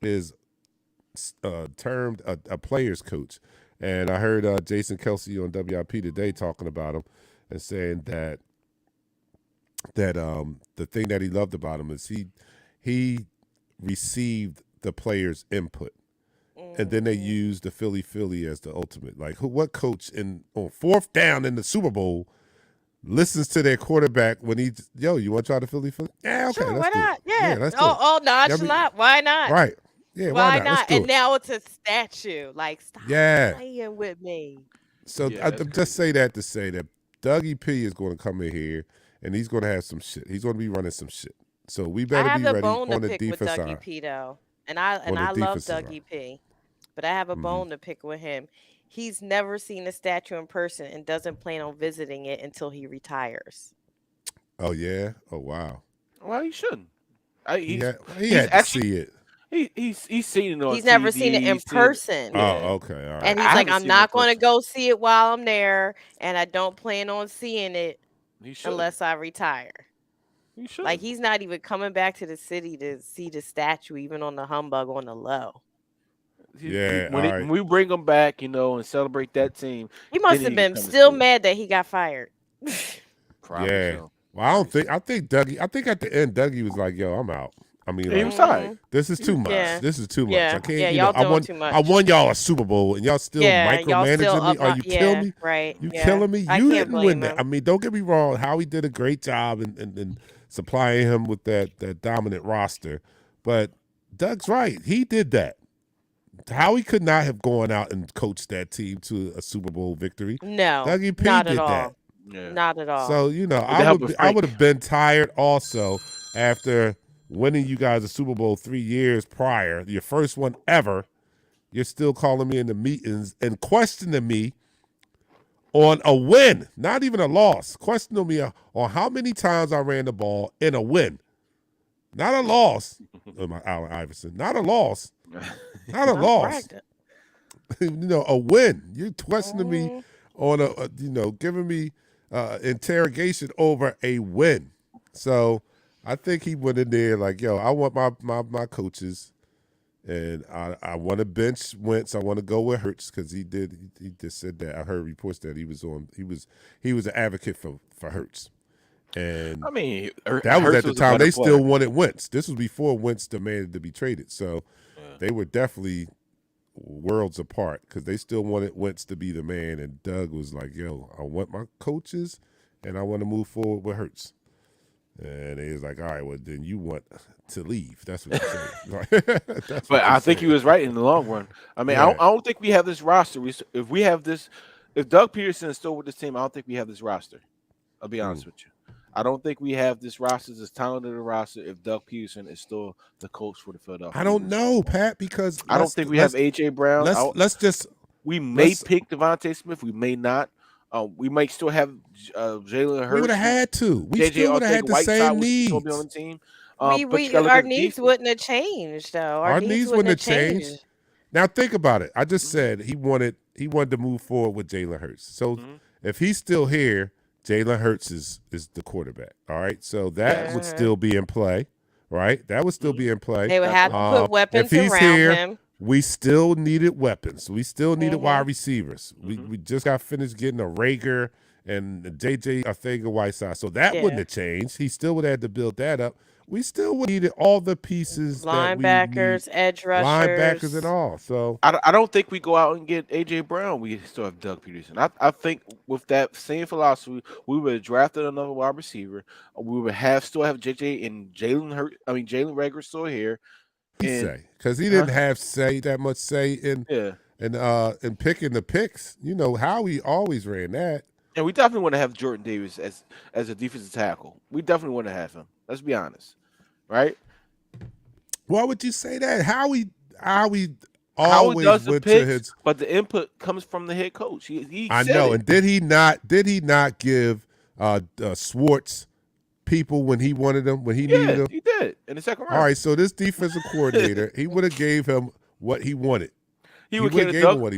is termed a player's coach. And I heard Jason Kelsey on WIP today talking about him and saying that the thing that he loved about him is he received the players' input, and then they used the Philly as the ultimate. Like, what coach on 4th down in the Super Bowl listens to their quarterback when you want to try the Philly? Yeah, okay, sure, let's why not? do it. Yeah, let's do it. Oh, nonchalant. Why not? Right. Yeah, why not? Let's do and it. now it's a statue. Like, stop playing with me. So I just say that to say that Dougie P is going to come in here and he's going to have some shit. He's going to be running some shit. So we better be ready on the defense side. I have a bone to pick with Dougie P though, and I love Dougie P, but I have a bone to pick with him. He's never seen a statue in person and doesn't plan on visiting it until he retires. Oh yeah. Oh wow. Well, he shouldn't. He had to see it. He's seen it on He's TV. never seen it in person. Oh, okay. All right. And he's like, I'm not going to go see it while I'm there, and I don't plan on seeing it unless I retire. He should. Like, he's not even coming back to the city to see the statue, even on the humbug on the low. When we bring him back, and celebrate that team, he must have been still mad that he got fired. Probably so. Well, I think Dougie. I think at the end, Dougie was like, "Yo, I'm out." I mean, he was tired. This is too much. Yeah. This is too much. Yeah. I can't. Yeah, y'all doing too much. I won y'all a Super Bowl, and y'all still micromanaging me. Are you killing me? Right. You killing me? You didn't win that. Him. I mean, don't get me wrong. Howie did a great job in supplying him with that dominant roster, but Doug's right. He did that. Howie could not have gone out and coached that team to a Super Bowl victory. No, Dougie P not did at all. that. Yeah. Not at all. So I would have been tired also after winning you guys a Super Bowl 3 years prior, your first one ever. You're still calling me in the meetings and questioning me on a win, not even a loss. Question me on how many times I ran the ball in a win. Not a loss. My Allen Iverson. Not a loss. Not a loss. A win. You're questioning me on giving me interrogation over a win. So I think he went in there like, yo, I want my coaches, and I want to bench Wentz. I want to go with Hurts because he just said that. I heard reports that he was an advocate for Hurts. And I mean, that was Hurts at the was a time better they player. still wanted Wentz. This was before Wentz demanded to be traded. So they were definitely worlds apart because they still wanted Wentz to be the man. And Doug was like, yo, I want my coaches and I want to move forward with Hurts. And he was like, all right, well, then you want to leave. That's what you're saying. But I think he was right in the long run. I mean, Yeah. I don't think we have this roster. If Doug Peterson is still with this team, I don't think we have this roster. I'll be honest with you. I don't think we have this roster, this talented roster, if Doug Peterson is still the coach for the Philadelphia. I don't know, Pat, because I don't think we have A.J. Brown. We may pick Devontae Smith. We may not. We might still have Jalen Hurts. We would have had to. We JJ still would have had the same needs. Still be on the team. Our needs wouldn't have changed, though. Our needs wouldn't have changed. Now think about it. I just said he wanted to move forward with Jalen Hurts. So if he's still here, Jalen Hurts is the quarterback. All right. So that would still be in play. Right? That would still be in play. They would have to put weapons if he's around here, him. We still needed weapons. We still needed wide receivers. We just got finished getting a Rager and JJ Arcega-Whiteside. So that wouldn't have changed. He still would have had to build that up. We still would needed all the pieces. Linebackers, edge rushers. Linebackers and all. So I don't think we go out and get A.J. Brown. We still have Doug Peterson. I think with that same philosophy, we would have drafted another wide receiver. We would still have JJ and Jalen Rager still here. Because he didn't have that much say in picking the picks. You know how he always ran that. And we definitely want to have Jordan Davis as a defensive tackle. We definitely want to have him. Let's be honest, right? Why would you say that? Howie always does the went picks, to his. but the input comes from the head coach. He I said know, it. and did he not give Schwartz people when he wanted them, when he needed them? He did in the second round. All right, so this defensive coordinator, he would have gave him what he wanted. He would give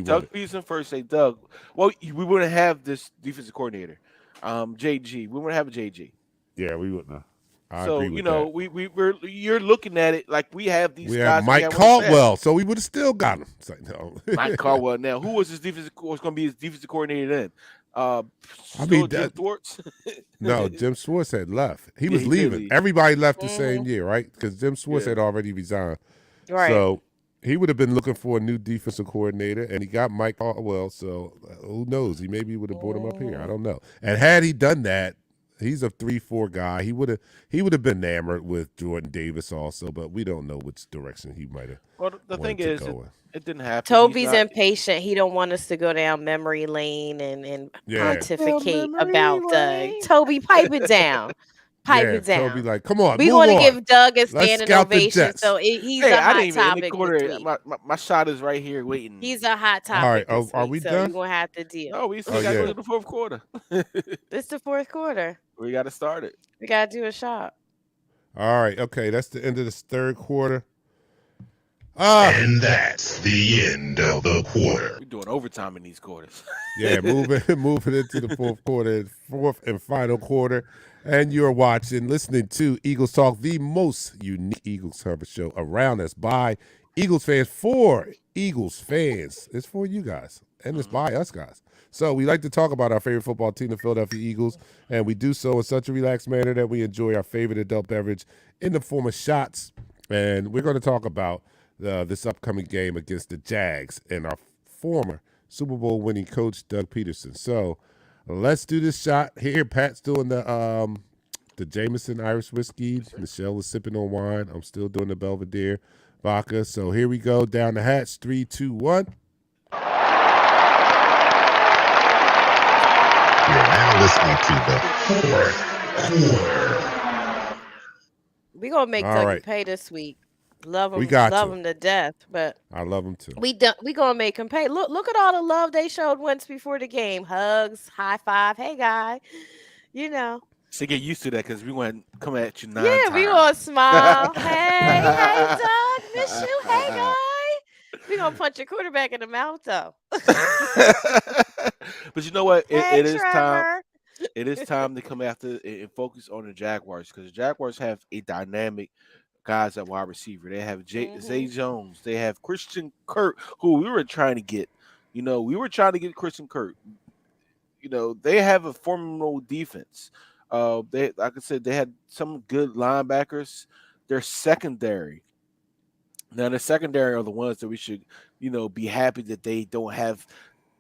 Doug Peterson first. Say, Doug, well, we wouldn't have this defensive coordinator, JG. We wouldn't have a JG. Yeah, we wouldn't have. So you're looking at it like we have these. We guys have Mike Caldwell, so we would have still got him. It's like, no. Mike Caldwell. Now, who was going to be his defensive coordinator then? Jim Schwartz. No, Jim Schwartz had left. He was leaving. Everybody left the same year, right? Because Jim Schwartz had already resigned. Right. So he would have been looking for a new defensive coordinator, and he got Mike Caldwell. So who knows? He maybe would have brought him up here. I don't know. And had he done that, he's a 3-4 guy. He would have been enamored with Jordan Davis also, but we don't know which direction he might have. Well, the thing is, it didn't happen. Toby's impatient. He don't want us to go down memory lane and pontificate about Doug. Toby, pipe it down. Pipe it down. Toby, like, come on. We want to give Doug a Let's standing scout the ovation. Jets. So he's a hot topic. My shot is right here waiting. He's a hot topic. All right, are we so done? You're gonna have to deal. Oh, we still got to go to the fourth quarter. It's the fourth quarter. We got to start it. We got to do a shot. All right, okay, that's the end of this third quarter. And that's the end of the quarter. We're doing overtime in these quarters. Yeah, moving into the fourth quarter, fourth and final quarter. And you're listening to Eagles Talk, the most unique Eagles coverage show around us by Eagles fans for Eagles fans. It's for you guys, and it's by us guys. So we like to talk about our favorite football team, the Philadelphia Eagles, and we do so in such a relaxed manner that we enjoy our favorite adult beverage in the form of shots. And we're going to talk about this upcoming game against the Jags and our former Super Bowl winning coach, Doug Peterson. So let's do this shot. Here, Pat's doing the Jameson Irish whiskey. Michelle is sipping on wine. I'm still doing the Belvedere vodka. So here we go. Down the hatch. 3, 2, 1. You're now listening to the fourth quarter. We're going to make Dougie pay this week. Love We them, got love to. them to death. But I love them too. we gonna make them pay. Look at all the love they showed once before the game. Hugs, high five. Hey guy, you know. So get used to that because we want to come at you 9 Yeah, we times. gonna smile. Hey, Doug, miss you. Hey guy. We gonna punch your quarterback in the mouth though. But you know what? Hey It is time. Trevor. It is time to come after and focus on the Jaguars because the Jaguars have a dynamic guys at wide receiver. They have Zay Mhm. Jones. They have Christian Kirk, who we were trying to get. We were trying to get Christian Kirk. They have a formidable defense. They, like I said, they had some good linebackers. Their secondary. Now, the secondary are the ones that we should, be happy that they don't have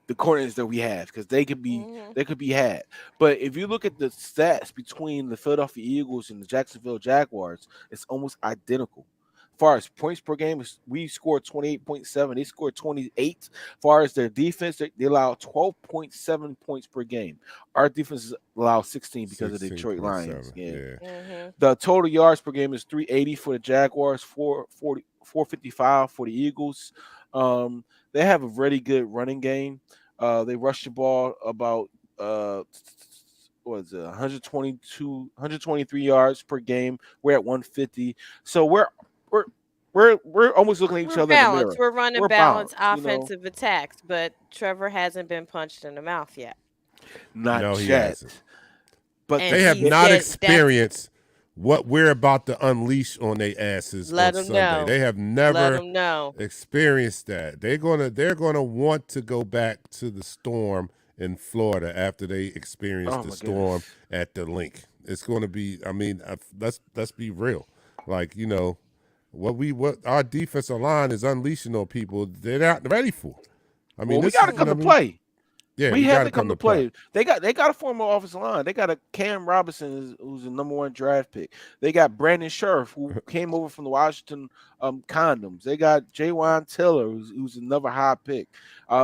the corners that we have because Mhm. they could be had. But if you look at the stats between the Philadelphia Eagles and the Jacksonville Jaguars, it's almost identical. As far as points per game, we scored 28.7. They scored 28. As far as their defense, they allow 12.7 points per game. Our defense allows 16 because of the Detroit Lions. 16.7. Yeah. Mhm. The total yards per game is 380 for the Jaguars, 455 for the Eagles. They have a really good running game. They rush the ball about what is it, 123 yards per game. We're at 150. So we're almost looking at each We're other in the mirror. balanced. We're running We're balanced balanced. offensive attacks, but Trevor hasn't been punched in the mouth yet. Not No, he yet. hasn't. But And They have he not said experienced what we're about to unleash on their asses Let on 'em Sunday. know. They have Let never him know. experienced that. They're gonna want to go back to the storm in Florida after they experienced Oh the my storm goodness. at the link. It's going to be. I mean, let's be real. Like what our defensive line is unleashing on people. They're not ready for. I mean, Well, we this got to is, come to play. Yeah, We we have got to come to play. They got a former offensive line. They got a Cam Robinson who's a number 1 draft pick. They got Brandon Scherf who came over from the Washington Condoms. They got Jaywan Taylor who's another high pick.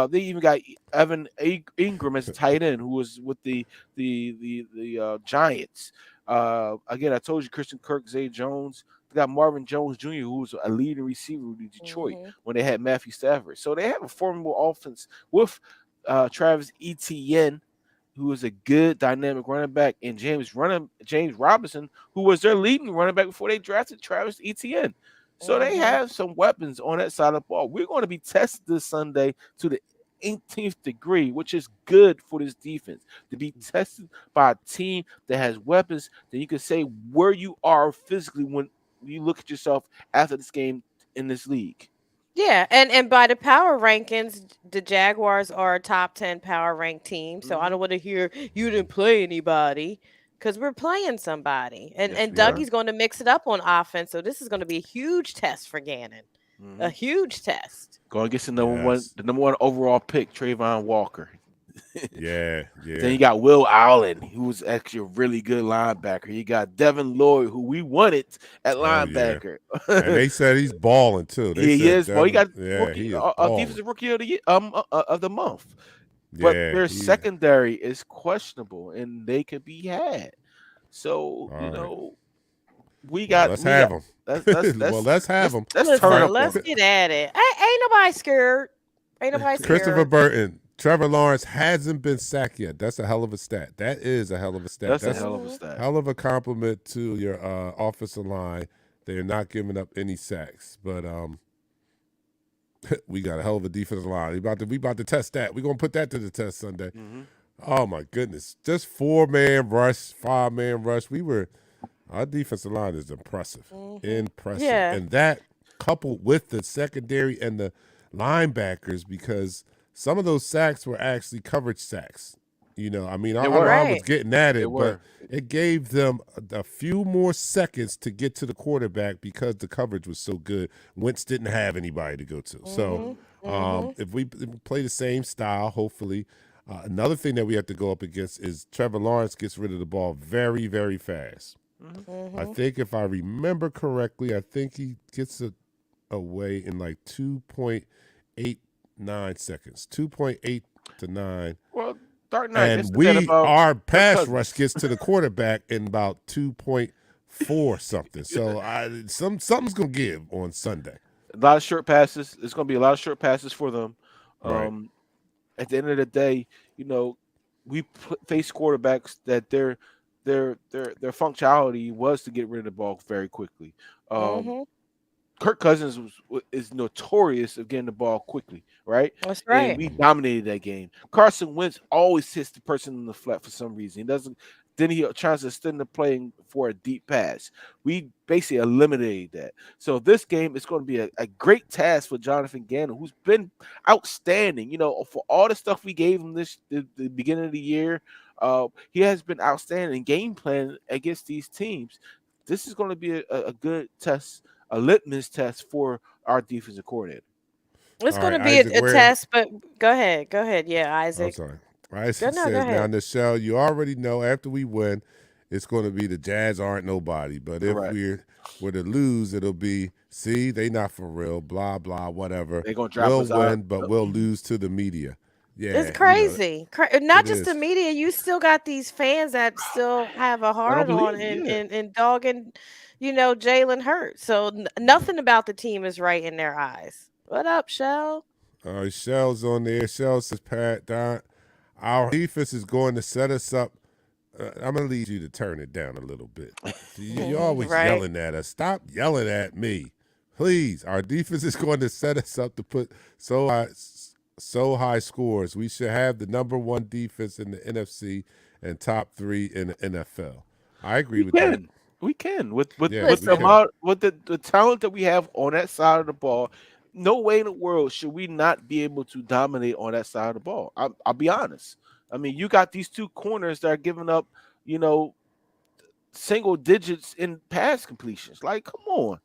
They even got Evan Ingram as a tight end who was with the Giants. Again, I told you Christian Kirk, Zay Jones. They got Marvin Jones Jr., who was a leading receiver with Detroit Mhm. when they had Matthew Stafford. So they have a formidable offense with Travis Etienne, who is a good dynamic running back, and James Robinson, who was their leading running back before they drafted Travis Etienne. So they Mhm. have some weapons on that side of the ball. We're going to be tested this Sunday to the 18th degree, which is good for this defense to be tested by a team that has weapons that you can say where you are physically when you look at yourself after this game in this league. Yeah, and by the power rankings, the Jaguars are a top 10 power ranked team. So I don't want to hear you didn't play anybody because we're playing somebody. And Yes, we are. Dougie's going to mix it up on offense. So this is going to be a huge test for Gannon. A huge test. Going against the Yes. number one overall pick, Trayvon Walker. Yeah. Then you got Will Allen, who was actually a really good linebacker. You got Devin Lloyd, who we wanted at linebacker. And they said he's balling too. They He said is. Well, he got he is balling. defensive rookie of the year, of the month. But their he- secondary is questionable, and they could be had. So All right. we got. Let's have them. Well, let's have them. Let's turn up. Let's on it. get at it. Ain't nobody scared. Ain't nobody scared. Christopher Burton, Trevor Lawrence hasn't been sacked yet. That's a hell of a stat. That is a hell of a stat. That's a hell of a stat. Hell of a compliment to your offensive line. They're not giving up any sacks, but we got a hell of a defensive line. We about to test that. We're gonna put that to the test Sunday. Oh my goodness, just 4-man rush, 5-man rush. Our defensive line is impressive, impressive, Yeah. and that coupled with the secondary and the linebackers, because some of those sacks were actually coverage sacks. I mean, our line was getting at it, but it gave them a few more seconds to get to the quarterback because the coverage was so good. Wentz didn't have anybody to go to. So if we play the same style, hopefully. Another thing that we have to go up against is Trevor Lawrence gets rid of the ball very, very fast. I think if I remember correctly, I think he gets it away in like 2.89 seconds, 2.8 to 9. Well, Dark Knight. And our pass rush gets to the quarterback in about 2.5 for something. So something's gonna give on Sunday. A lot of short passes. It's going to be a lot of short passes for them. Right. At the end of the day, we face quarterbacks that their functionality was to get rid of the ball very quickly. Mm-hmm. Kirk Cousins is notorious of getting the ball quickly, right? That's right. And we dominated that game. Carson Wentz always hits the person in the flat for some reason. He doesn't. Then he tries to extend the play for a deep pass. We basically eliminated that. So this game is going to be a great task for Jonathan Gannon, who's been outstanding. For all the stuff we gave him the beginning of the year, he has been outstanding game plan against these teams. This is going to be a good test, a litmus test for our defensive coordinator. It's All going right, to be Isaac, a test, but go ahead. Yeah, I'm Isaac. sorry. Isaac Go says, now, ahead. Nichelle, you already know after we win, it's going to be the Jazz aren't nobody. But if Correct. we're to lose, it'll be, see, they not for real, blah, blah, whatever. They're going to drop We'll us win, out. but we'll lose to the media. Yeah, It's crazy. Not it just is. the media. You still got these fans that still have a hard believe on it, yeah. and dogging, Jalen Hurts. So nothing about the team is right in their eyes. What up, Shell? All right, Shell's on there. Shell says, Pat, Don, our defense is going to set us up. I'm going to lead you to turn it down a little bit. You're always Right. yelling at us. Stop yelling at me. Please. Our defense is going to set us up to put so high scores. We should have the number one defense in the NFC and top 3 in the NFL. I agree with that. We can with Yeah, with we the can. amount, with the talent that we have on that side of the ball. No way in the world should we not be able to dominate on that side of the ball. I'll be honest. I mean, you got these two corners that are giving up, single digits in pass completions. Like, come on.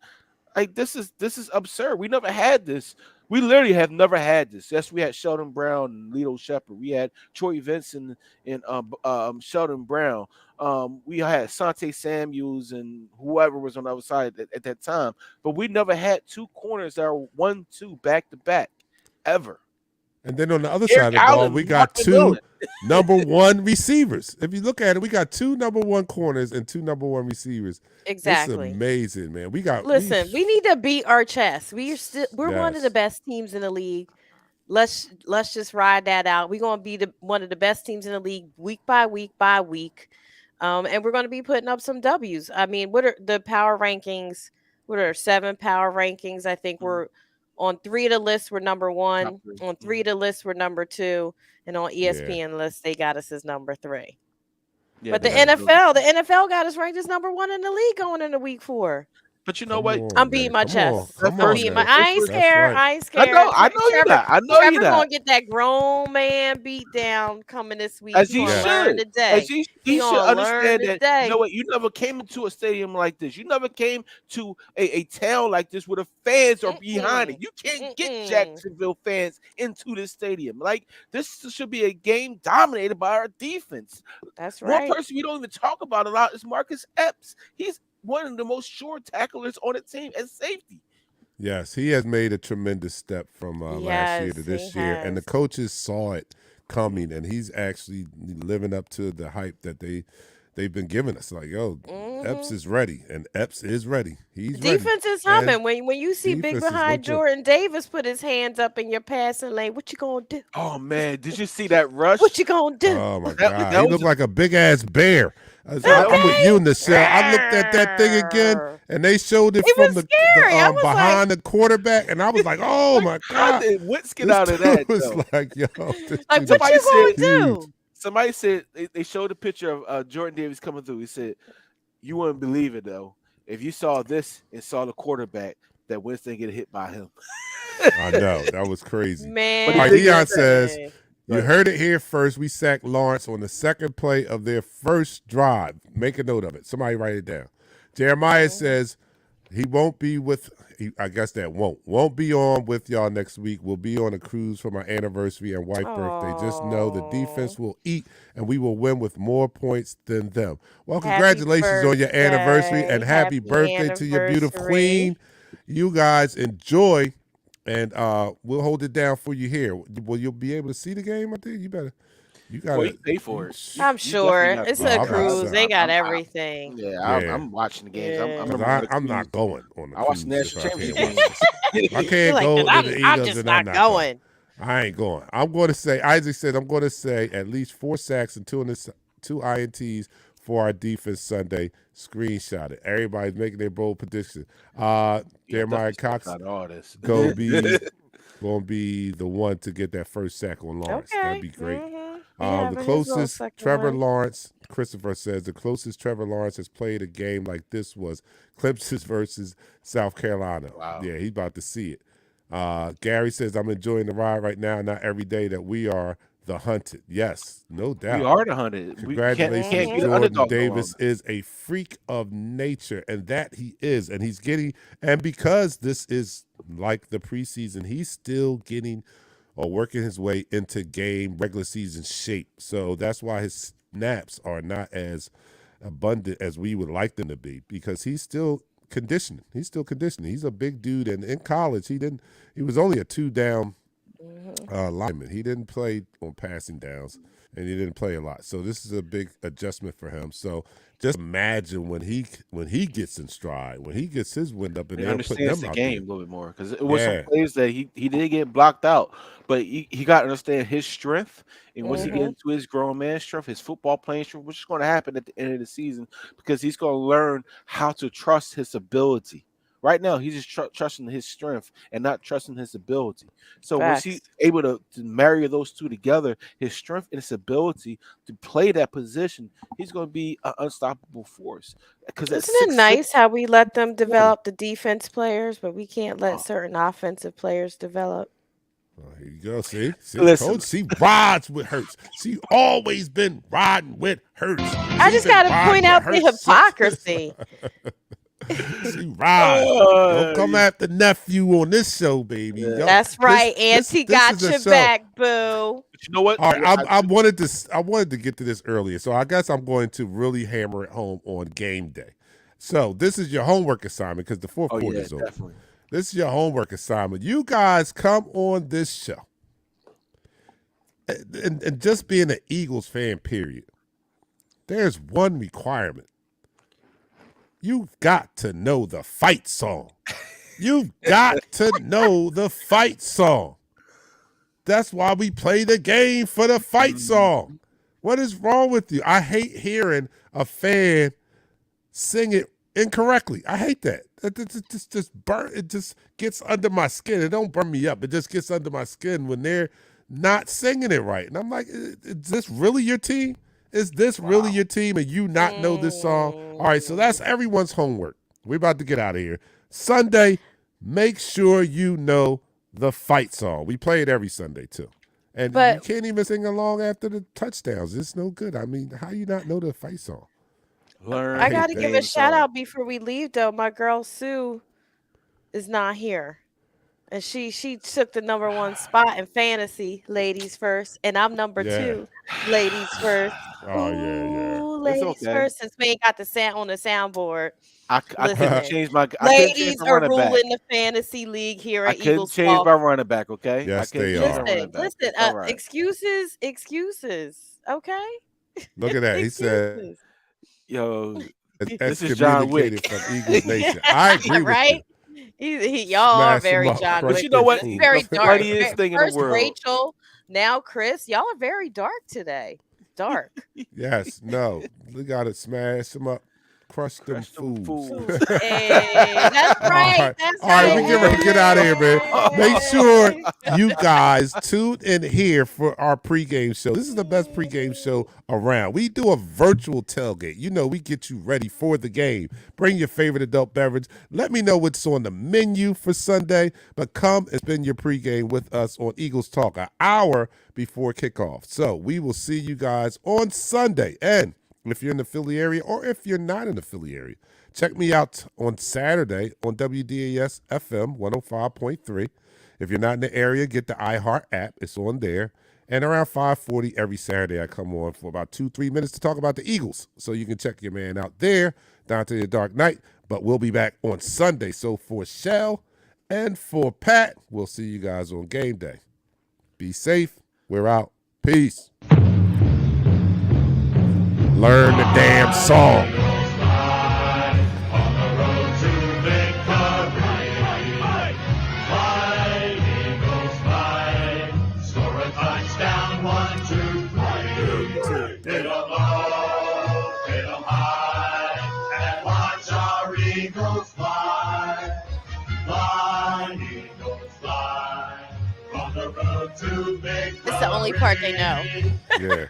Like, this is absurd. We never had this. We literally have never had this. Yes, we had Sheldon Brown and Lito Shepherd. We had Troy Vincent and Sheldon Brown. We had Sante Samuels and whoever was on the other side at that time. But we never had two corners that are 1-2 back to back ever. And then on the other Eric side of the ball, Allen, we got Marvin two Miller. number one receivers. If you look at it, we got two number one corners and two number one receivers. Exactly. It's amazing, man. We we need to beat our chest. We're one of the Yes. best teams in the league. Let's just ride that out. We're gonna be one of the best teams in the league week by week by week. And we're gonna be putting up some W's. I mean, what are the power rankings? What are 7 power rankings? I think we're on 3 of the list, we're number 1. Top 3. On 3 of the list, we're number 2. And on ESPN list, they got us as number 3. Yeah, But the they- NFL got us ranked as number 1 in the league going into week 4. But you know Come what? on, I'm man. beating my Come chest. on. Come I'm on, beating man. my. I ain't That's scared. right. I ain't scared. I know you're not. I know you're Trevor not. gonna get that grown man beat down coming this week. As He he gonna should. learn today. As he He should gonna understand learn that. today. You know what? You never came into a stadium like this. You never came to a town like this where the fans are behind it. You can't get Jacksonville fans into this stadium. Like, this should be a game dominated by our defense. That's right. One person we don't even talk about a lot is Marcus Epps. He's one of the most sure tacklers on the team at safety. Yes, he has made a tremendous step from last year to Yes, this he year, and the has. coaches saw it coming, and he's actually living up to the hype that they've been giving us. Like, yo, Epps is ready, and Epps is ready. He's ready. Defense is And humming. When you see big defense is behind look good. Jordan Davis put his hands up in your passing lane, what you gonna do? Oh man, did you see that rush? What you gonna do? Oh my That- God, that he was looked a- like a big ass bear. I'm with you in the cell. I looked at that thing again, and they showed it It from was the scary. I was behind the quarterback, and I was like, oh my How God. did Wentz get This out of dude that? was though? like, yo, this Like, dude what is you gonna huge. do? Somebody said they showed a picture of Jordan Davis coming through. He said, "You wouldn't believe it though if you saw this and saw the quarterback that Wentz didn't get hit by him." I know, that was crazy. Man. All right, Deion says, man. you heard it here first. We sacked Lawrence on the second play of their first drive. Make a note of it. Somebody write it down. Jeremiah says he won't be with, I guess that won't be on with y'all next week. We'll be on a cruise for my anniversary and wife birthday. Just know the defense will eat and we will win with more points than them. Well, Happy congratulations on your anniversary and happy Happy birthday to your beautiful anniversary. queen. You guys enjoy. And we'll hold it down for you here. Will you be able to see the game? I think you better. You Well, gotta. you pay for it. I'm You sure definitely got it's to. Oh, a I'm about to cruise. say, They got I'm, everything. yeah. I'm watching the games. I Yeah. Because remember on the I'm not cruise. going on the I watched the cruise if national I can't watch championship this. games. I You're can't like, go 'cause to the I'm Eagles just and I'm not not going. going. I ain't going. I'm going to say, Isaac said, I'm going to say at least 4 sacks and two INTs for our defense Sunday. Screenshot it. Everybody's making their bold prediction. Jeremiah Cox Out all this. gonna be the one to get that first sack on Lawrence. Okay. That'd be great. Mm-hmm. The closest Trevor Lawrence, Christopher says, the closest Trevor Lawrence has played a game like this was Clemson versus South Carolina. Wow. Yeah, he's about to see it. Gary says, I'm enjoying the ride right now, not every day that we are the hunted. Yes, no doubt. We are the hunted. Congratulations, We can't be the Jordan underdog. Davis is a freak of nature, and that he is. And he's getting, and because this is like the preseason, he's still getting or working his way into regular season shape. So that's why his snaps are not as abundant as we would like them to be, because he's still conditioning. He's a big dude, and in college he was only a 2-down lineman. He didn't play on passing downs, and he didn't play a lot. So this is a big adjustment for him. So just imagine when he gets in stride, when he gets his wind up, and He they'll put understands him the out game there. a little bit more, because it was Yeah. some plays that he did get blocked out, but he got to understand his strength, and once he gets into his grown man strength, his football playing strength, which is going to happen at the end of the season, because he's going to learn how to trust his ability. Right now, he's just trusting his strength and not trusting his ability. So once he's able to marry those two together, his strength and his ability to play that position, he's going to be an unstoppable force. Because Isn't it nice how we let them develop the defense players, but we can't let certain offensive players develop? Oh, here you go. See, Listen. she rides with Hurts. She always been riding with Hurts. I just got to point out the hypocrisy. She rides. Don't come after nephew on this show, baby. Yeah. That's right. Auntie got is a your show. back, boo. But you know what? All right, I wanted to get to this earlier, so I guess I'm going to really hammer it home on game day. So this is your homework assignment, because the fourth quarter is over. Definitely. This is your homework assignment. You guys come on this show, and just being an Eagles fan, period, there's one requirement. You've got to know the fight song. You've got to know the fight song. That's why we play the game, for the fight song. What is wrong with you? I hate hearing a fan sing it incorrectly. I hate that. It just gets under my skin. It don't burn me up. It just gets under my skin when they're not singing it right. And I'm like, is this really your team? Is this really your team, and you not know this song? All right, so that's everyone's homework. We're about to get out of here. Sunday, make sure you know the fight song. We play it every Sunday, too. And you can't even sing along after the touchdowns. It's no good. I mean, how you not know the fight song? I got to give a shout out before we leave, though. My girl Sue is not here. And she took the number 1 spot in fantasy, ladies first, and I'm number 2, ladies first. Oh yeah. Ladies first, since we ain't got the sound on the soundboard. I couldn't change my. Ladies are ruling the fantasy league here at Eagles. I couldn't change my running back. Okay. Yes, they are. Listen. Excuses. Okay. Look at that. He said, "Yo, this is John Wick from Eagles Nation." I agree with you. Y'all are very John Wick. But you know what? Very dark. Funniest thing in the First world. Rachel, now Chris. Y'all are very dark today. Dark. Yes. No. We got to smash them up. Crush them fools. Hey, that's right. All right, we get ready to get out of here, man. Make sure you guys tune in here for our pregame show. This is the best pregame show around. We do a virtual tailgate. You know, we get you ready for the game. Bring your favorite adult beverage. Let me know what's on the menu for Sunday, but come and spend your pregame with us on Eagles Talk an hour before kickoff. So we will see you guys on Sunday. And if you're in the Philly area, or if you're not in the Philly area, check me out on Saturday on WDAS FM 105.3. If you're not in the area, get the iHeart app. It's on there. And around 5:40 every Saturday, I come on for about 2-3 minutes to talk about the Eagles. So you can check your man out there, Dante the Dark Knight. But we'll be back on Sunday. So for Shell and for Pat, we'll see you guys on game day. Be safe. We're out. Peace. Learn the damn song. That's the only part they know. Yeah.